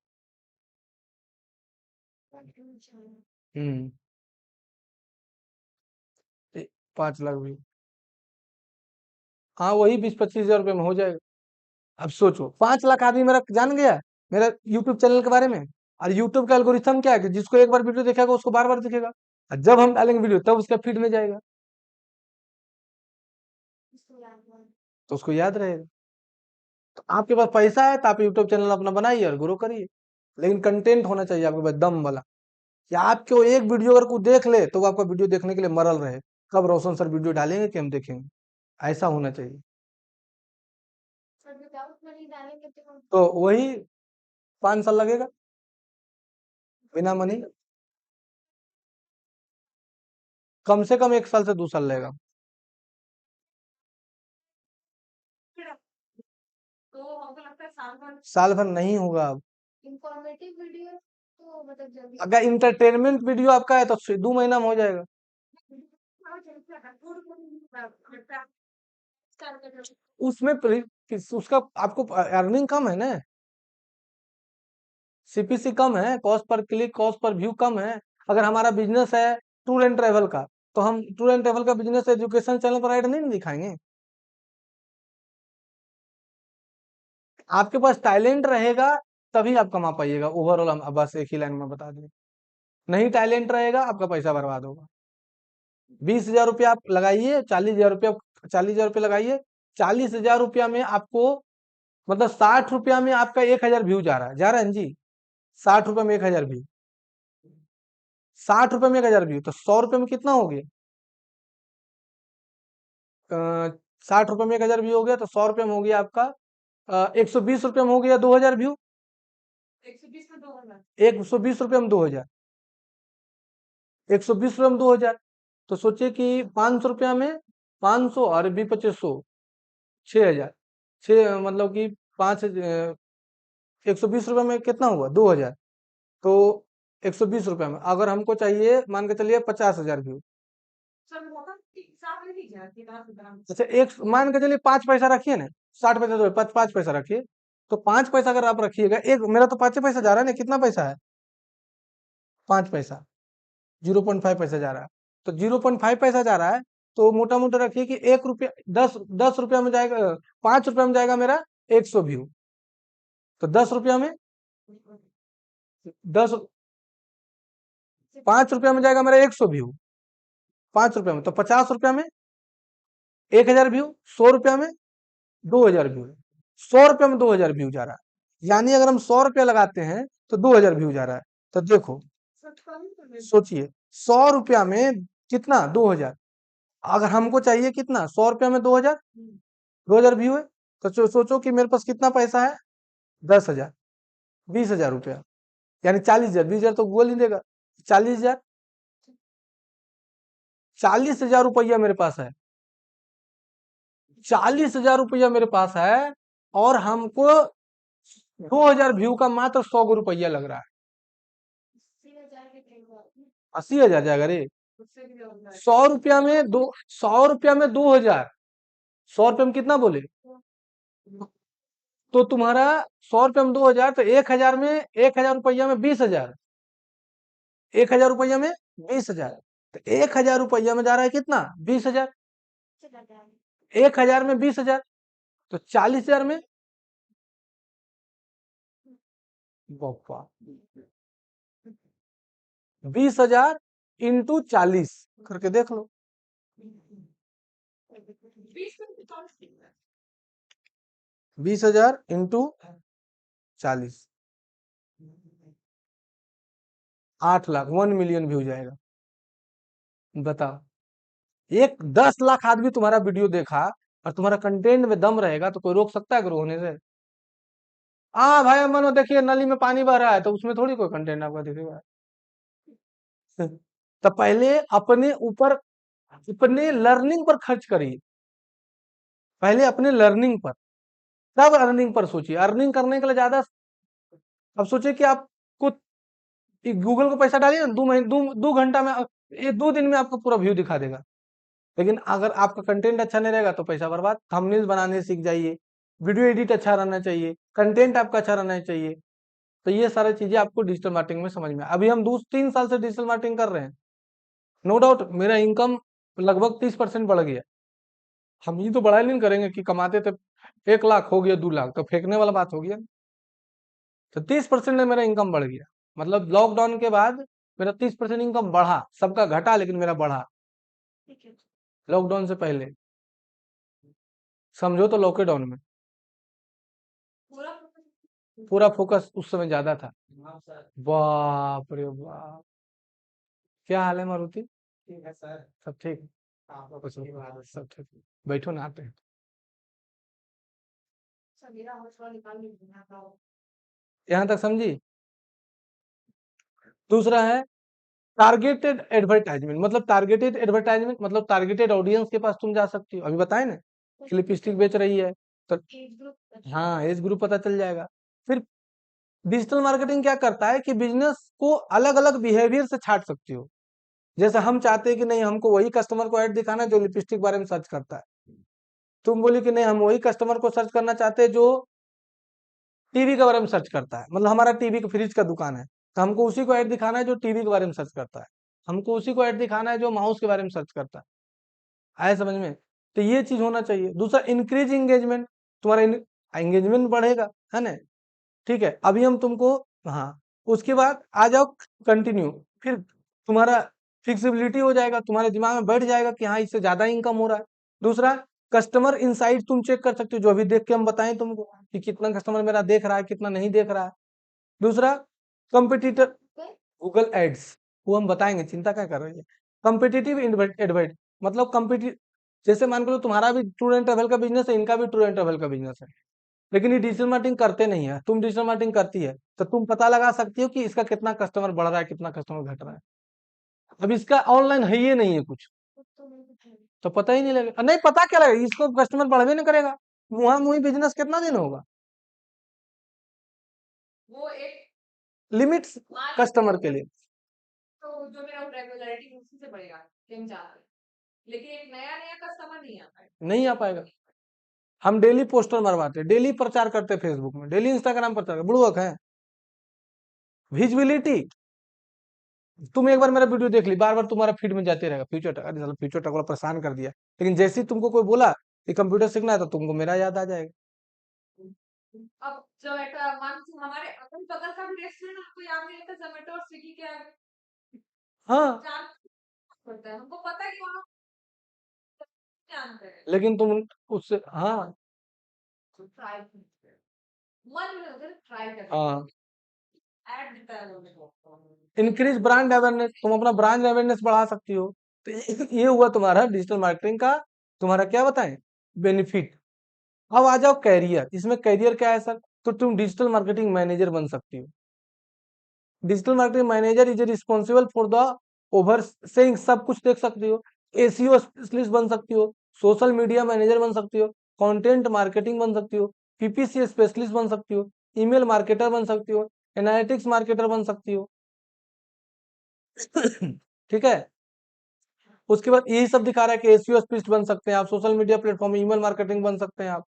हम्म 5 लाख व्यू, हाँ वही 20-25 हजार रुपये में हो जाएगा। अब सोचो 5 लाख आदमी मेरा जान गया मेरा यूट्यूब चैनल के बारे में, और यूट्यूब का एल्गोरिथम क्या है कि जिसको एक बार वीडियो देखेगा उसको बार बार दिखेगा, और जब हम डालेंगे वीडियो तब उसका फीड में जाएगा, तो उसको याद रहेगा। तो आपके पास पैसा है तो आप यूट्यूब चैनल अपना बनाइए और ग्रो करिए, लेकिन कंटेंट होना चाहिए आपके पास दम वाला, कि आपको एक वीडियो अगर कोई देख ले तो वो आपका वीडियो देखने के लिए मरल रहे, कब रोशन सर वीडियो डालेंगे कि हम देखेंगे, ऐसा होना चाहिए। तो वही 5 साल लगेगा बिना मनी, कम से कम 1 साल से 2 साल लगेगा। तो हमको लगता है साल भर साल भर नहीं होगा अब। इंफॉर्मेटिव वीडियो तो मतलब जल्दी अगर इंटरटेनमेंट वीडियो आपका है तो 2 महीना में हो जाएगा। उसमें उसका आपको अर्निंग कम है ना, सीपीसी कम है, cost per click cost per view कम है। अगर हमारा बिजनेस है टूर एंड ट्रेवल का, तो हम टूर एंड ट्रेवल का बिजनेस एजुकेशन चैनल पर ऐड नहीं दिखाएंगे। आपके पास टैलेंट रहेगा तभी आप कमा पाइएगा ओवरऑल, हम बस एक ही लाइन में बता दें, नहीं टैलेंट रहेगा आपका पैसा बर्बाद होगा। 20,000 रुपया आप लगाइए, 40,000 रुपया, 40,000 रुपया लगाइए, 40,000 रुपया में आपको मतलब 60 रुपया में आपका 1,000 व्यू जा रहा है जी। 60 रुपये में 1,000 व्यू, 60 रुपये में 1,000 व्यू, तो 100 रुपये में कितना हो गया? 60 रुपये में 1,000 व्यू हो गया, तो 100 रुपये में हो गया आपका 120 रुपये में हो गया 2,000 व्यू। 120 में 2,000। 120 रुपये में 2,000, 120 रुपये में 2,000, तो सोचिए कि 500 रुपया में 500 और 2500, 6,000, 6 मतलब कि 120 रुपये में कितना हुआ? 2,000। तो 120 रुपये में अगर हमको चाहिए, मान के चलिए 50,000 व्यू, सर मतलब साथ में लीजिए आपके 10,000। अच्छा एक मान के चलिए 5 पैसा रखिए ना, 60 पैसा तो 5 पैसा रखिए, तो 5 पैसा अगर आप रखिएगा, एक मेरा तो 5 पैसा जा रहा है ना, कितना पैसा है? 5 पैसा, 0.5 पैसा जा रहा है, तो 0.5 पैसा जा रहा है, तो मोटा मोटा रखिए कि 1 रुपया, 10 रुपया में जाएगा, 5 रुपया में जाएगा मेरा 100 व्यू, तो 10 रुपया में 10, 5 रुपया में जाएगा मेरा 100 व्यू, 5 रुपया में, तो 50 रुपया में 1,000 व्यू, 100 रुपया में 2,000 व्यू, 100 रुपया में 2,000 व्यू जा रहा है, यानी अगर हम 100 रुपया लगाते हैं तो 2,000 व्यू जा रहा है। तो देखो सोचिए, 100 रुपया में कितना? 2,000, अगर हमको चाहिए कितना? 100 रुपया में 2,000, 2,000 व्यू है, तो सोचो कि मेरे पास कितना पैसा है? 10,000, 20,000 रुपया, यानी 40,000, 20,000 तो गूगल ही देगा, 40,000, 40,000 रुपया मेरे पास है, 40,000 रुपया मेरे पास है, और हमको 2,000 व्यू का मात्र 100 रुपया लग रहा है। 80,000 के करीब हुआ। 80,000 जाएगा रे। उससे भी और 100 रुपया में 2,000, 100 रुपये में कितना बोले? तो तुम्हारा 100 रुपये में 2,000, तो 1,000 में 1,000 रुपया में 20,000, 1,000 रुपया में 20,000, तो 1,000 रुपया में जा रहा है कितना? 20,000, 1,000 में 20,000, तो 40,000 में बप्पा 20,000 इंटू 40 करके देख लो, 20,000 इंटू 40, 8 लाख, 1 मिलियन व्यू जाएगा। बताओ, 10 लाख आदमी तुम्हारा वीडियो देखा और तुम्हारा कंटेंट में दम रहेगा तो कोई रोक सकता है ग्रो होने से? हाँ भाई मानो देखिए नली में पानी बह रहा है, तो उसमें थोड़ी कोई कंटेंट आपका दिखेगा। तो पहले अपने ऊपर, अपने लर्निंग पर खर्च करिए, पहले अपने लर्निंग पर, तब अर्निंग पर सोचिए। अर्निंग करने के लिए ज्यादा, अब सोचिए कि आपको गूगल को पैसा डालिए ना, 2 महीने, 2 घंटा में, 2 दिन में आपको पूरा व्यू दिखा देगा, लेकिन अगर आपका कंटेंट अच्छा नहीं रहेगा तो पैसा बर्बाद। थंबनेल्स बनाने सीख जाइए, वीडियो एडिट अच्छा रहना चाहिए, कंटेंट आपका अच्छा रहना चाहिए, तो ये सारी चीजें आपको डिजिटल मार्केटिंग में समझ में। अभी हम 2-3 साल से डिजिटल मार्केटिंग कर रहे हैं, नो डाउट मेरा इनकम लगभग 30% बढ़ गया। हम ये तो बढ़ाई नहीं करेंगे कि कमाते थे 1 लाख हो गया 2 लाख, तो फेंकने वाला बात हो गया। तो 30% में मेरा इनकम बढ़ गया, मतलब लॉकडाउन के बाद मेरा 30% इनकम बढ़ा, सबका घटा लेकिन मेरा बढ़ा लॉकडाउन से पहले, समझो तो लॉकडाउन में पूरा पूरा फोकस उस समय ज्यादा था। बाप रे बाप, क्या हाल है मारुति? ठीक है सर। सब ठीक? आपको कुछ कुछ नहीं, नहीं सब ठीक, बैठो ना आते हैं। सर मेरा हौसला निकाल लीजिए था। यहाँ तक समझी? दूसरा है टारगेटेड एडवर्टाइजमेंट, मतलब टारगेटेड एडवर्टाइजमेंट मतलब टारगेटेड ऑडियंस के पास तुम जा सकती हो। अभी बताए ना कि लिपस्टिक बेच रही है, तो एज ग्रुप हाँ एज ग्रुप पता चल जाएगा। फिर डिजिटल मार्केटिंग क्या करता है कि बिजनेस को अलग अलग बिहेवियर से छाट सकती हो। जैसे हम चाहते हैं कि नहीं, हमको वही कस्टमर को ऐड दिखाना है जो लिपस्टिक बारे में सर्च करता है, तुम बोली कि नहीं हम वही कस्टमर को सर्च करना चाहते हैं जो टीवी के बारे में सर्च करता है, मतलब हमारा टीवी का फ्रिज का दुकान है, तो हमको उसी को ऐड दिखाना है जो टीवी के बारे में सर्च करता है, हमको उसी को ऐड दिखाना है जो माउस के बारे में सर्च करता है। आया समझ में? तो ये चीज होना चाहिए। दूसरा इंक्रीज एंगेजमेंट, तुम्हारा एंगेजमेंट बढ़ेगा, है ना? ठीक है, अभी हम तुमको, हाँ उसके बाद आ जाओ कंटिन्यू, फिर तुम्हारा फिक्सिबिलिटी हो जाएगा, तुम्हारे दिमाग में बैठ जाएगा कि हाँ इससे ज्यादा इनकम हो रहा है। दूसरा, कस्टमर इंसाइट तुम चेक कर सकते हो, जो अभी देख के हम बताएं तुमको कि कितना कस्टमर मेरा देख रहा है, कितना नहीं देख रहा है। दूसरा, कंपिटिटर, गूगल एड्स, वो हम बताएंगे, चिंता क्या कर रही है। कॉम्पिटिटिव एडवर्ट, मतलब कॉम्पिटिटिव, जैसे मान के लो तुम्हारा भी टूर एंड ट्रेवल का बिजनेस है, इनका भी टूर एंड ट्रेवल का बिजनेस है, लेकिन ये डिजिटल मार्केटिंग करते नहीं है, तुम डिजिटल मार्केटिंग करती है, तो तुम पता लगा सकती हो कि इसका कितना कस्टमर बढ़ रहा है, कितना कस्टमर घट रहा है। अब इसका ऑनलाइन है ही नहीं है कुछ, तो पता ही नहीं लगेगा। नहीं पता क्या लगेगा, इसको कस्टमर बढ़वे नहीं करेगा, मुहा मुही बिजनेस कितना दिन होगा। वो एक लिमिट्स मान कस्टमर के लिए, तो जो मेरा रेगुलरिटी उसी से बढ़ेगा कि हम चाहते हैं, लेकिन एक नया नया कस्टमर नहीं आता है। नहीं आ पाएगा। हम डेली पोस्टर मरवाते, डेली प्रचार करते फेसबुक में, डेली इंस्टाग्राम प्रचार, बुड़बक है। विजिबिलिटी, तुम एक बार मेरा वीडियो देख ली, बार बार तुम्हारा फीड में जाते रहेगा फ्यूचर टक, अरे साला फ्यूचर टक वाला परेशान कर दिया, लेकिन जैसे ही तुमको कोई बोला कि कंप्यूटर सीखना है, तो तुमको मेरा याद आ जाएगा। अब जोमेटो मान लो हमारे अगल बगल का भी रेस्टोरेंट आपको याद नहीं रहता, जोमेटो और स्विगी क्या है, हाँ, पता है हमको, पता है कि वहाँ जानते हैं, लेकिन तुम उससे, हाँ ट्राई मन में होता है ट्राई करते हाँ, ऐड दिखता है लोगों को। इंक्रीज ब्रांड अवेयरनेस, तुम अपना ब्रांड अवेयरनेस बढ़ा सकती हो। तो ये हुआ तुम्हारा डिजिटल मार्केटिंग का, तुम्हारा क्या बताएं, बेनिफिट। अब आ जाओ कैरियर, इसमें कैरियर क्या है सर, तो तुम डिजिटल मार्केटिंग मैनेजर बन सकती हो। Digital marketing manager is responsible for the over saying, सब कुछ देख सकती हो। एसीओ स्पेशलिस्ट बन सकती हो, सोशल मीडिया मैनेजर बन सकती हो, कंटेंट मार्केटिंग बन सकती हो, पीपीसी स्पेशलिस्ट बन सकती हो, ईमेल मार्केटर बन सकती हो, एनालिटिक्स मार्केटर बन सकती हो। ठीक है, उसके बाद यही सब दिखा रहा है कि एसईओ स्पेशलिस्ट बन सकते हैं आप, social media platform email marketing बन सकते हैं आप।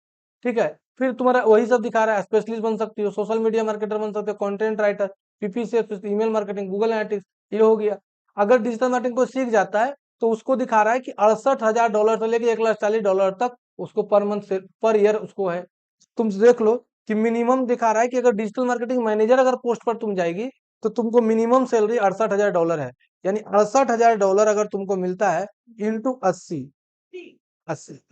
ठीक है, फिर तुम्हारा वही सब दिखा रहा है, स्पेशलिस्ट बन सकती हो, सोशल मीडिया मार्केटर बन सकते हो, content writer, PPC, email marketing, Google analytics, ये हो गया। अगर डिजिटल मार्केटिंग को सीख जाता है, तो उसको दिखा रहा है कि $68,000 से लेके $1,40,000 तक उसको पर मंथ से पर ईयर उसको है। तुम देख लो कि मिनिमम दिखा रहा है कि अगर डिजिटल मार्केटिंग मैनेजर अगर पोस्ट पर तुम जाएगी, तो तुमको मिनिमम सैलरी $68,000 है, यानी $68,000 अगर तुमको मिलता है इंटू 80,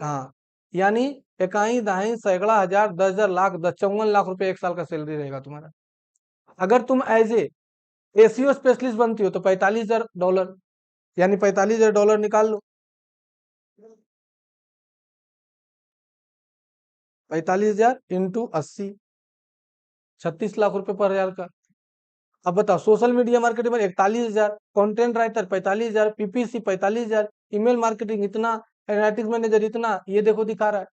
हाँ, यानी इकाई दहाई सैकड़ा हजार 10,000 लाख 54 लाख रुपए 1 साल का सैलरी रहेगा तुम्हारा। अगर तुम एज ए एसीओ स्पेशलिस्ट बनती हो तो $45,000, यानी $45,000 निकाल लो, 45,000 इंटू 80, 36 लाख रुपए पर ईयर का। अब बताओ, सोशल मीडिया मार्केटिंग में 41,000, content writer 45,000, PPC 45,000, email marketing इतना, एनालिटिक्स मैनेजर इतना, ये देखो दिखा रहा है।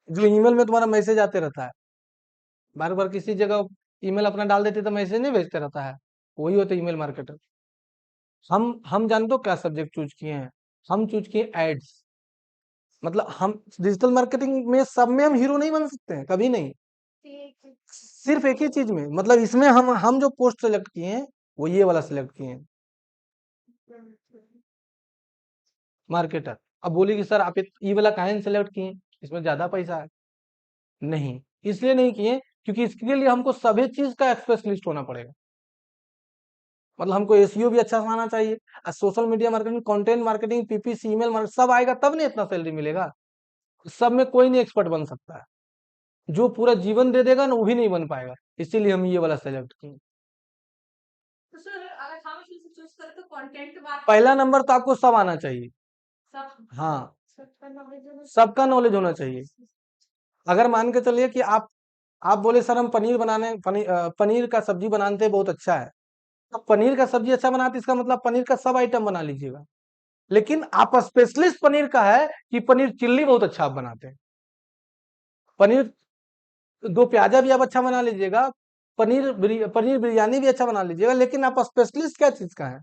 जो ईमेल में तुम्हारा मैसेज आते रहता है, बार बार किसी जगह ईमेल अपना डाल देते तो मैसेज नहीं भेजते रहता है, वही होते ईमेल मार्केटर। हम जानते हो क्या सब्जेक्ट चूज किए हैं, हम चूज किए एड्स। मतलब हम डिजिटल मार्केटिंग में सब में हम हीरो नहीं बन सकते हैं, कभी नहीं, सिर्फ एक ही चीज में, मतलब इसमें हम जो पोस्ट सेलेक्ट किए हैं वो ये वाला सेलेक्ट किए हैं, मार्केटर। अब बोली कि सर आप ये वाला काहे सेलेक्ट किए, इसमें ज्यादा पैसा है। नहीं, इसलिए नहीं किए क्योंकि इसके लिए हमको सभी चीज का स्पेशलिस्ट होना पड़ेगा। मतलब हमको एसईओ भी अच्छा से आना चाहिए, और social media marketing, content marketing, PPC, email marketing सब आएगा तब नहीं इतना सैलरी मिलेगा। सब में कोई नहीं एक्सपर्ट बन सकता है, जो पूरा जीवन दे देगा ना वो भी नहीं बन पाएगा, इसीलिए हम ये वाला सेलेक्ट किए। तो सर अगर हम इसे चूज करें तो कंटेंट मार्केटिंग पहला नंबर तो आपको सब आना चाहिए, सब हाँ, सबका नॉलेज सबका नॉलेज होना चाहिए। अगर मान के चलिए कि आप बोले सर हम पनीर का सब्जी बनाते बहुत अच्छा है, तो पनीर का सब्जी अच्छा बनाते इसका मतलब पनीर का सब आइटम बना लीजिएगा। लेकिन आप स्पेशलिस्ट पनीर का है कि पनीर चिल्ली बहुत अच्छा आप बनाते हैं, पनीर दो प्याजा भी आप अच्छा बना लीजिएगा, पनीर बिरयानी भी अच्छा बना लीजिएगा, लेकिन आप स्पेशलिस्ट क्या चीज का है,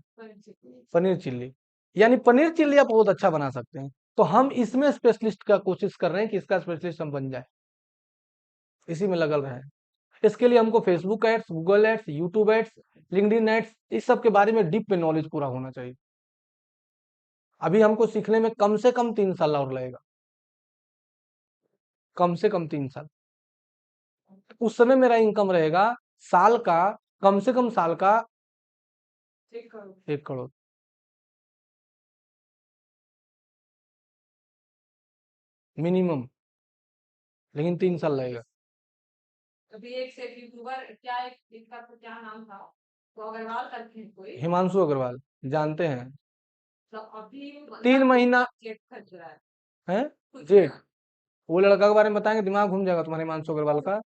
पनीर चिल्ली, यानी पनीर चिल्ली आप बहुत अच्छा बना सकते हैं। तो हम इसमें स्पेशलिस्ट का कोशिश कर रहे हैं कि इसका स्पेशलिस्ट हम बन जाए, इसी में लगल रहे हैं। इसके लिए हमको Facebook ads, Google ads, YouTube ads, LinkedIn ads, इस सब के बारे में डीप में नॉलेज पूरा होना चाहिए। अभी हमको सीखने में कम से कम 3 साल और लगेगा, कम से कम 3 साल। उस समय मेरा इनकम रहेगा साल का, कम से कम साल का 1 करोड़ 1 करोड़। मिनिमम, लेकिन 3 साल लगेगा। अभी एक से यूट्यूबर क्या एक का तो क्या नाम था, तो अग्रवाल करके है कोई, हिमांशु अग्रवाल, जानते हैं। तो अभी 3 महीना जेट खर्च रहा है है कुछ जेठ। वो लड़का के बारे में बताएंगे, दिमाग घूम जाएगा तुम्हारे। हिमांशु अग्रवाल का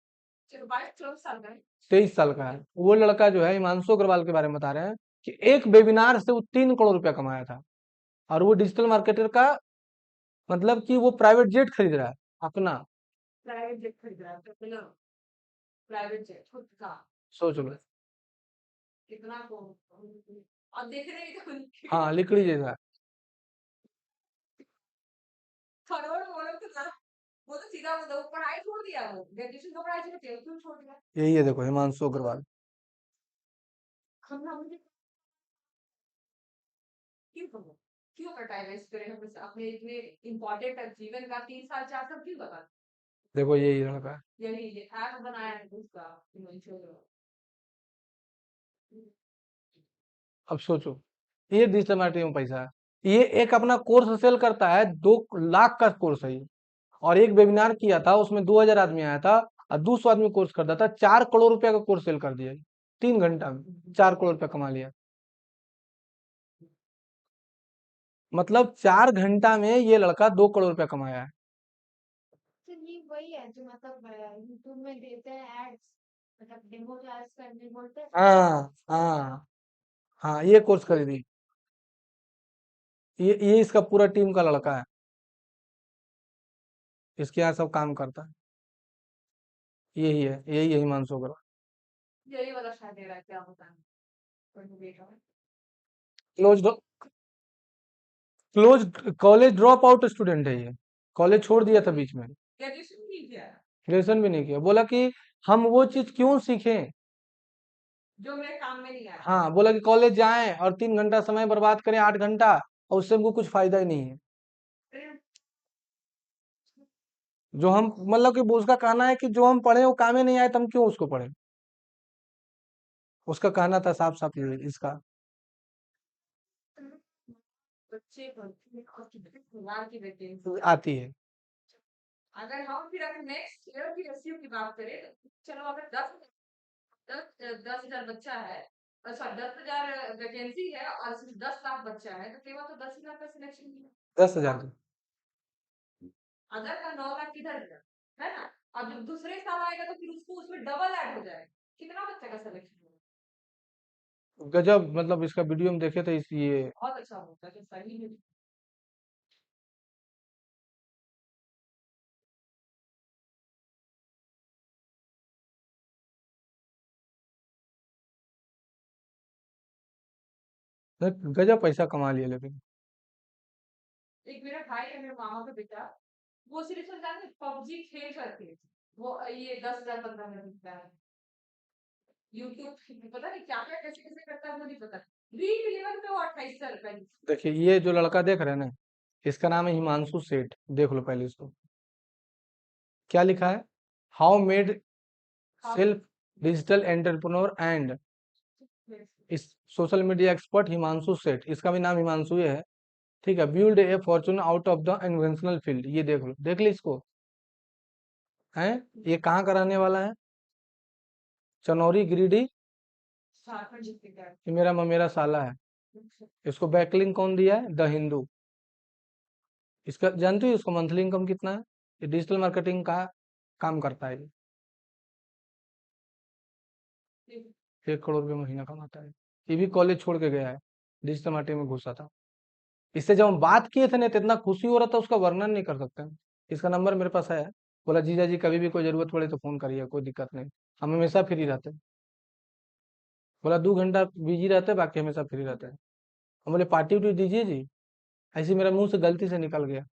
22-24 साल का है। 23 साल का है। वो लड़का जो है हिमांशु अग्रवाल के बारे में बता रहे हैं कि एक वेबिनार से वो 3 करोड़ रुपया कमाया था। और वो डिजिटल मार्केटर का मतलब कि वो प्राइवेट जेट खरीद रहा है अपना। प्राइवेट जेट खरीद रहा है, तो अपना प्राइवेट जेट खुद का, सोच लो। कितना को और देख रहे हैं तो हाँ, लिकड़ी जैसा। करोड़ बोलो तो ना, वो तो सीधा वो पढ़ाई छोड़ दिया, वो ग्रेजुएशन का पढ़ाई छोड़ दिया, क्यों छोड़ दिया? यही है, देखो हिमांशु अग्रवाल। हम मुझे क्यों करो, क्यों अपना टाइम वेस्ट करें हम अपने इतने इम्पोर्टेंट जीवन का 3 साल 4 साल क्यों बता। देखो यही लड़का है। यही ये ऐप बनाया है उसका हिमांशु। अब सोचो, ये डिजिटल मार्केटिंग में पैसा है। ये एक अपना कोर्स सेल करता है, 2 लाख का कोर्स है ये। और एक वेबिनार किया था, उसमें 2000 आदमी आया था और 200 आदमी कोर्स करता था। 4 करोड़ रुपया का कोर्स सेल कर दिया, 3 घंटा में 4 करोड़ रुपया कमा लिया। मतलब 4 घंटा में ये लड़का 2 करोड़ रुपया कमाया है। तो ये वही है जो मतलब यूट्यूब में देते हैं एड्स, मतलब डेमो क्लास करने बोलते हैं। हाँ हाँ हाँ, ये कोर्स खरीदी। ये इसका पूरा टीम का लड़का है, इसके यहाँ सब काम करता है। यही है हिमांशु अग्रवाल। यही वाला शायद दे रहा है, क्या होता है close close college drop out student है ये। कॉलेज छोड़ दिया था बीच में, ग्रेजुएशन नहीं किया है, ग्रेजुएशन भी नहीं किया। बोला कि हम वो चीज क्यों सीखें। जो मेरे काम में नहीं आया। हाँ, बोला कि कॉलेज जाएं और 3 घंटा समय बर्बाद करें, 8 घंटा, और उससे हमको कुछ फायदा ही नहीं है। जो हम मतलब कि वो उसका कहना है कि जो हम पढ़े वो काम ही नहीं आए तो हम क्यों उसको पढ़े। उसका कहना था साफ साफ ये इसका। बच्चे भगवान की वैकेंसी आती है। अगर हम फिर अगर नेक्स्ट ईयर की रेशियो की बात करें तो चलो अगर 10,000 बच्चा है, अच्छा 10,000 वैकेंसी है और सिर्फ 10 लाख बच्चा है, तो केवल तो 10 ही लाख का सिलेक्शन हुआ। 10,000 की। अदर का 9 लाख किधर गया, है ना? और जब दूसरे साल आएगा तो फिर उसको उसमें डबल ऐड हो जाएगा, कितना बच्चे का सिलेक्शन होगा। गजब, मतलब इसका वीडियो में देखे थे ये। बहुत अच्छा होता है, सही में। गजब पैसा कमा लिया लेकिन। एक मेरा भाई है, मेरे मामा का बेटा, वो सिर्फ जानते पबजी खेल करके वो ये 10,000 15,000 मिलता है। यूट्यूब पता नहीं क्या क्या कैसे कैसे करता है, वो नहीं पता। ड्रीम इलेवन पे वो 28,000 रुपए। देखिए ये जो लड़का देख रहे हैं ना, इसका नाम है हिमांशु सेठ। देख लो पहले इसको, क्या लिखा है। How made self digital entrepreneur and इस social media expert Himanshu Seth, इसका भी नाम हिमांशु ही है। ठीक है। Build a fortune out of the unconventional field. ये देख लो, देख ली इसको। है, ये कहाँ का रहने वाला है। चनौरी गिरिडीह। झारखंड डिस्ट्रिक्ट है। ये मेरा साला है। इसको बैकलिंग कौन दिया है, द हिंदू। इसका जानते हो इसको मंथली इनकम कितना है। ये डिजिटल मार्केटिंग का काम करता है। 1 करोड़ रुपये महीना कमाता है। ये भी कॉलेज छोड़ के गया है, डिजिटल मार्केटिंग में घुसा था। इससे जब हम बात किए थे ना तो इतना खुशी हो रहा था, उसका वर्णन नहीं कर सकते हम। इसका नंबर मेरे पास है। बोला जीजा जी कभी भी कोई जरूरत पड़े तो फोन करिए, कोई दिक्कत नहीं, हम हमेशा फ्री रहते हैं। बोला 2 घंटा बिजी रहते हैं, बाकी हमेशा फ्री रहते हैं। हम बोले पार्टी उर्टी दीजिए जी, ऐसे मेरा मुंह से गलती से निकल गया।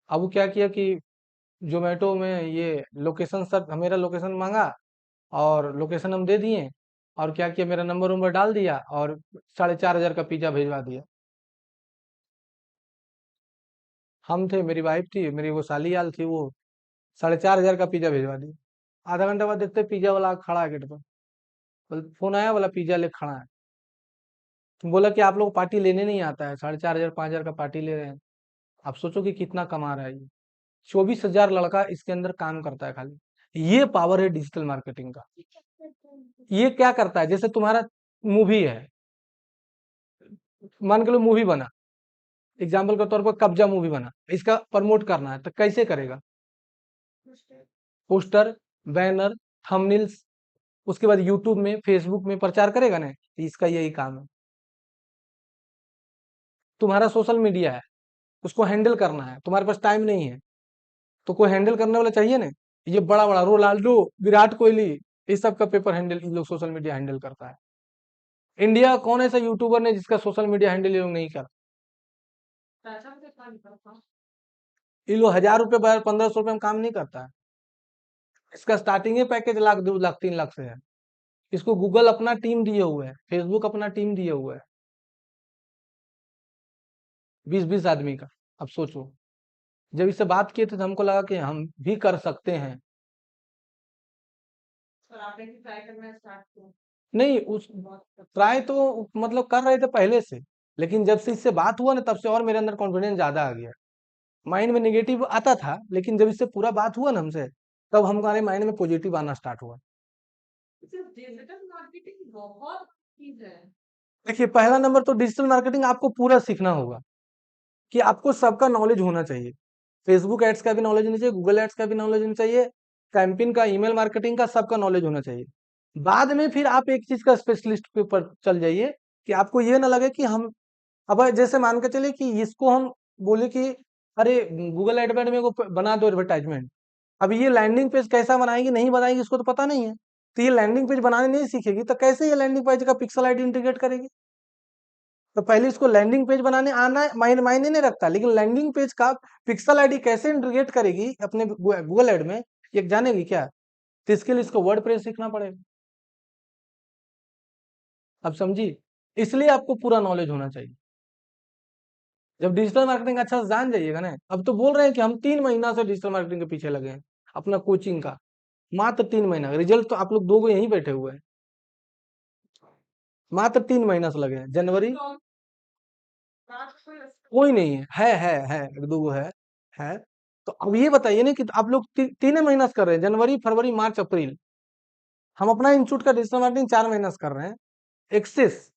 अब वो क्या किया कि जोमेटो में ये लोकेशन, सब मेरा लोकेशन मांगा और लोकेशन हम दे दिए। और क्या किया, मेरा नंबर वंबर डाल दिया और 4,500 का पिज्जा भिजवा दिया। हम थे, मेरी वाइफ थी, मेरी वो साली आल थी, वो 4,500 का पिज्जा भिजवा दी। आधा घंटा बाद देखते पिज्जा वाला खड़ा है गेट पर। फोन आया, बोला पिज्जा ले खड़ा है। बोला कि आप लोग पार्टी लेने नहीं आता है, 4,500 5,000 का पार्टी ले रहे हैं। आप सोचो कि कितना कमा रहा है ये। 24,000 लड़का इसके अंदर काम करता है खाली। ये पावर है डिजिटल मार्केटिंग का। ये क्या करता है, जैसे तुम्हारा मूवी है, मान के लो मूवी बना, एग्जाम्पल के तौर पर कब्जा मूवी बना, इसका प्रमोट करना है तो कैसे करेगा? पोस्टर, बैनर, थंबनेल्स, उसके बाद यूट्यूब में, फेसबुक में प्रचार करेगा ना। इसका यही काम है। तुम्हारा सोशल मीडिया है, उसको हैंडल करना है, तुम्हारे पास टाइम नहीं है, तो कोई हैंडल करने वाला चाहिए ना। ये बड़ा बड़ा रोनाल्डो, विराट कोहली, इस सब का पेपर हैंडल इन लोग सोशल मीडिया हैंडल करता है। इंडिया का कौन ऐसा यूट्यूबर ने जिसका सोशल मीडिया हैंडल ये लोग नहीं कर? पैसा भी तो इतना निकलता है। ये लोग 1,000 रुपए 1,500 रुपए में काम नहीं करता है। इसका स्टार्टिंग पैकेज 1 लाख 2 लाख 3 लाख से है। इसको गूगल अपना टीम दिए हुए है, फेसबुक अपना टीम दिए हुए है, 20-20 आदमी का। अब सोचो, जब इससे बात किए थे तो हमको लगा कि हम भी कर सकते हैं। और आपने भी ट्राई करना स्टार्ट किया। नहीं, उस ट्राई तो मतलब कर रहे थे पहले से, लेकिन जब से इससे बात हुआ ना तब से और मेरे अंदर कॉन्फिडेंस ज्यादा आ गया। माइंड में नेगेटिव आता था, लेकिन जब इससे पूरा बात हुआ ना हमसे, तब हमारे माइंड में पॉजिटिव आना स्टार्ट हुआ। डिजिटल मार्केटिंग बहुत चीज है। देखिए, पहला नंबर तो डिजिटल मार्केटिंग आपको पूरा सीखना होगा, कि आपको सबका नॉलेज होना चाहिए। फेसबुक एड्स का भी नॉलेज होना चाहिए, गूगल एड्स का भी नॉलेज होना चाहिए, कैंपिंग का, ईमेल मार्केटिंग का, सबका नॉलेज होना चाहिए। बाद में फिर आप एक चीज का स्पेशलिस्ट के ऊपर चल जाइए, कि आपको ये ना लगे कि हम, अब जैसे मान के चले कि इसको हम बोले कि अरे गूगल एडवर्ड में को बना दो एडवर्टाइजमेंट। अब ये लैंडिंग पेज कैसा बनाएगी नहीं बनाएगी इसको तो पता नहीं है, तो ये लैंडिंग पेज बनाने नहीं सीखेगी तो कैसे ये लैंडिंग पेज का पिक्सल आईडी इंटीग्रेट करेगी? तो पहले इसको लैंडिंग पेज बनाने आना मायने नहीं रखता, लेकिन लैंडिंग पेज का पिक्सल आईडी कैसे इंटीग्रेट करेगी अपने गूगल एड में, ये जानेगी क्या? तो इसके लिए इसको वर्ड प्रेस सीखना पड़ेगा। अब समझी, इसलिए आपको पूरा नॉलेज होना चाहिए। जब डिजिटल मार्केटिंग अच्छा से जान जाइएगा ना, अब तो बोल रहे हैं कि हम 3 महीना से डिजिटल मार्केटिंग के पीछे लगे हैं, अपना कोचिंग का, मात्र 3 महीना। रिजल्ट तो आप लोग 2 यहीं बैठे हुए हैं, मात्र 3 महीना से लगे हैं। जनवरी कोई नहीं है 1-2 है। तो अब ये बताइए ना कि आप लोग 3 महीना से कर रहे हैं, जनवरी फरवरी मार्च अप्रैल। हम अपना इंस्टीट्यूट का डिजिटल मार्केटिंग 4 महीना से कर रहे हैं, एक्सेस।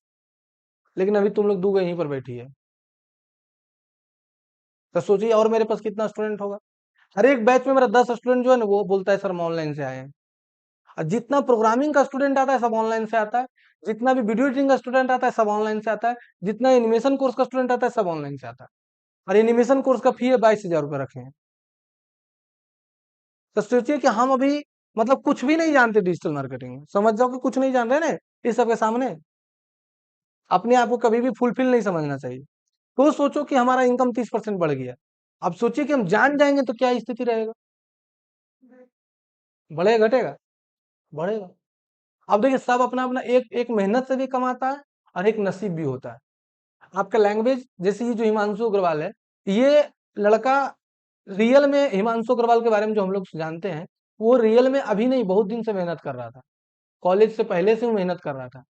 लेकिन अभी तुम लोग 2 यहीं पर बैठी है, तो सोचिए और मेरे पास कितना स्टूडेंट होगा। हर एक बैच में मेरा 10 स्टूडेंट जो है ना वो बोलता है सर हम ऑनलाइन से आए हैं। और जितना प्रोग्रामिंग का स्टूडेंट आता है सब ऑनलाइन से आता है, जितना भी वीडियो एडिटिंग का स्टूडेंट आता है सब ऑनलाइन से आता है, जितना एनिमेशन कोर्स का स्टूडेंट आता है सब ऑनलाइन से आता है। और एनिमेशन कोर्स का फी है 22,000 रुपये रखे हैं। तो सोचिए कि हम अभी मतलब कुछ भी नहीं जानते डिजिटल मार्केटिंग में, समझ जाओ कि कुछ नहीं जान रहे ना इस सबके सामने। अपने आप को कभी भी फुलफिल नहीं समझना चाहिए। तो सोचो कि हमारा इनकम 30% बढ़ गया। अब सोचिए कि हम जान जाएंगे तो क्या स्थिति रहेगा? बढ़ेगा घटेगा? बढ़ेगा। अब देखिए, सब अपना अपना एक एक मेहनत से भी कमाता है और एक नसीब भी होता है। आपका लैंग्वेज, जैसे ये जो हिमांशु अग्रवाल है, ये लड़का रियल में, हिमांशु अग्रवाल के बारे में जो हम लोग जानते हैं, वो रियल में अभी नहीं बहुत दिन से मेहनत कर रहा था। कॉलेज से पहले से वो मेहनत कर रहा था,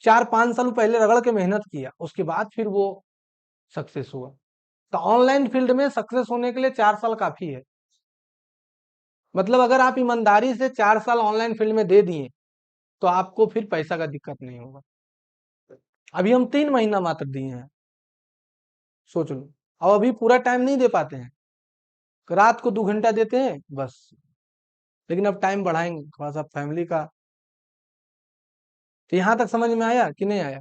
4-5 साल पहले रगड़ के मेहनत किया, उसके बाद फिर वो सक्सेस हुआ। तो ऑनलाइन फील्ड में सक्सेस होने के लिए 4 साल काफी है। मतलब अगर आप ईमानदारी से 4 साल ऑनलाइन फील्ड में दे दिए तो आपको फिर पैसा का दिक्कत नहीं होगा। अभी हम 3 महीना मात्र दिए हैं, सोच लो। अब अभी पूरा टाइम नहीं दे पाते हैं, रात को 2 घंटा देते हैं बस। लेकिन अब टाइम बढ़ाएंगे थोड़ा सा फैमिली का। तो यहाँ तक समझ में आया कि नहीं आया?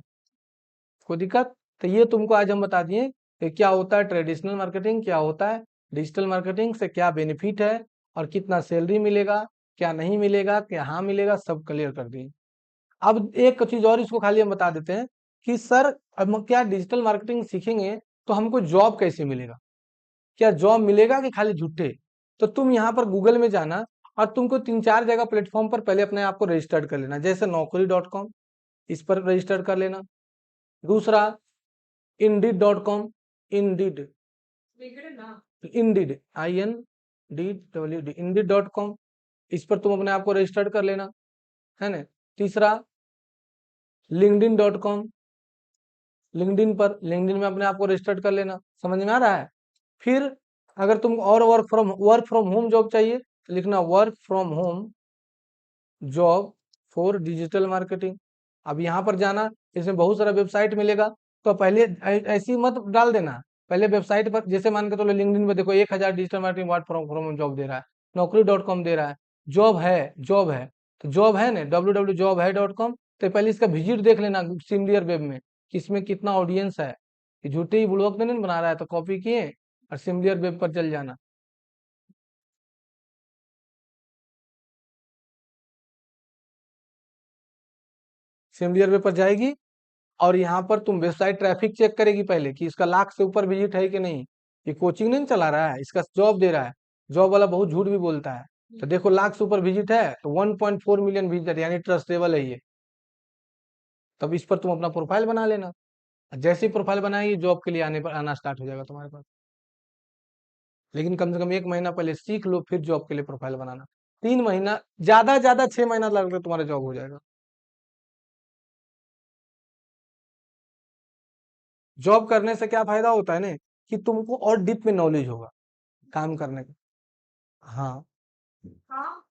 कोई दिक्कत? तो ये तुमको आज हम बता दिए कि क्या होता है ट्रेडिशनल मार्केटिंग, क्या होता है डिजिटल मार्केटिंग, से क्या बेनिफिट है और कितना सैलरी मिलेगा, क्या नहीं मिलेगा, क्या हाँ मिलेगा, सब क्लियर कर दिए। अब एक चीज और इसको खाली हम बता देते हैं कि सर अब हम क्या डिजिटल मार्केटिंग सीखेंगे तो हमको जॉब कैसे मिलेगा? क्या जॉब मिलेगा कि खाली झूठे? तो तुम यहाँ पर गूगल में जाना और तुमको 3-4 जगह प्लेटफॉर्म पर पहले अपने आप को रजिस्टर्ड कर लेना, जैसे naukri.com, इस पर रजिस्टर कर लेना। दूसरा indeed.com, इंडीड, ना इंडीड INDWD, indeed.com, इस पर तुम अपने आप को रजिस्टर्ड कर लेना, है ना। तीसरा linkedin.com, लिंक्डइन पर, लिंक्डइन में अपने आप को रजिस्टर्ड कर लेना। समझ में आ रहा है? फिर अगर तुम और वर्क फ्रॉम होम जॉब चाहिए तो लिखना work from home job for digital marketing. अब यहाँ पर जाना, इसमें बहुत सारा वेबसाइट मिलेगा, तो पहले ऐसी मत डाल देना। पहले वेबसाइट पर, जैसे मान के चलो लिंक्डइन में देखो 1000 digital marketing work from home job दे रहा है, naukri.com दे रहा है, जॉब है तो जॉब है ना www.jobhai.com। तो पहले इसका विजिट देख लेना सिमिलियर वेब में कि इसमें कितना ऑडियंस है। कि झूठी ही बुड़बक तो नहीं बना रहा है, तो कॉपी किए और सिमिलियर वेब पर चल जाना। सिमिलियर वेब पर जाएगी और यहाँ पर तुम वेबसाइट ट्रैफिक चेक करेगी पहले कि इसका लाख से ऊपर विजिट है कि नहीं। ये कोचिंग नहीं चला रहा है, इसका जॉब दे रहा है। जॉब वाला बहुत झूठ भी बोलता है। तो देखो लाख से ऊपर विजिट है तो 1.4 मिलियन विजिट, यानी ट्रस्टेबल है ये। तब इस पर तुम अपना प्रोफाइल बना लेना। जैसे ही प्रोफाइल बनाएगी जॉब के लिए आना स्टार्ट हो जाएगा तुम्हारे पास। लेकिन कम से कम 1 महीना पहले सीख लो, फिर जॉब के लिए प्रोफाइल बनाना। 3 महीना, ज्यादा 6 महीना लगता है, तुम्हारा जॉब हो जाएगा। जॉब करने से क्या फायदा होता है ना, कि तुमको और डीप में नॉलेज होगा काम करने का। हाँ, हाँ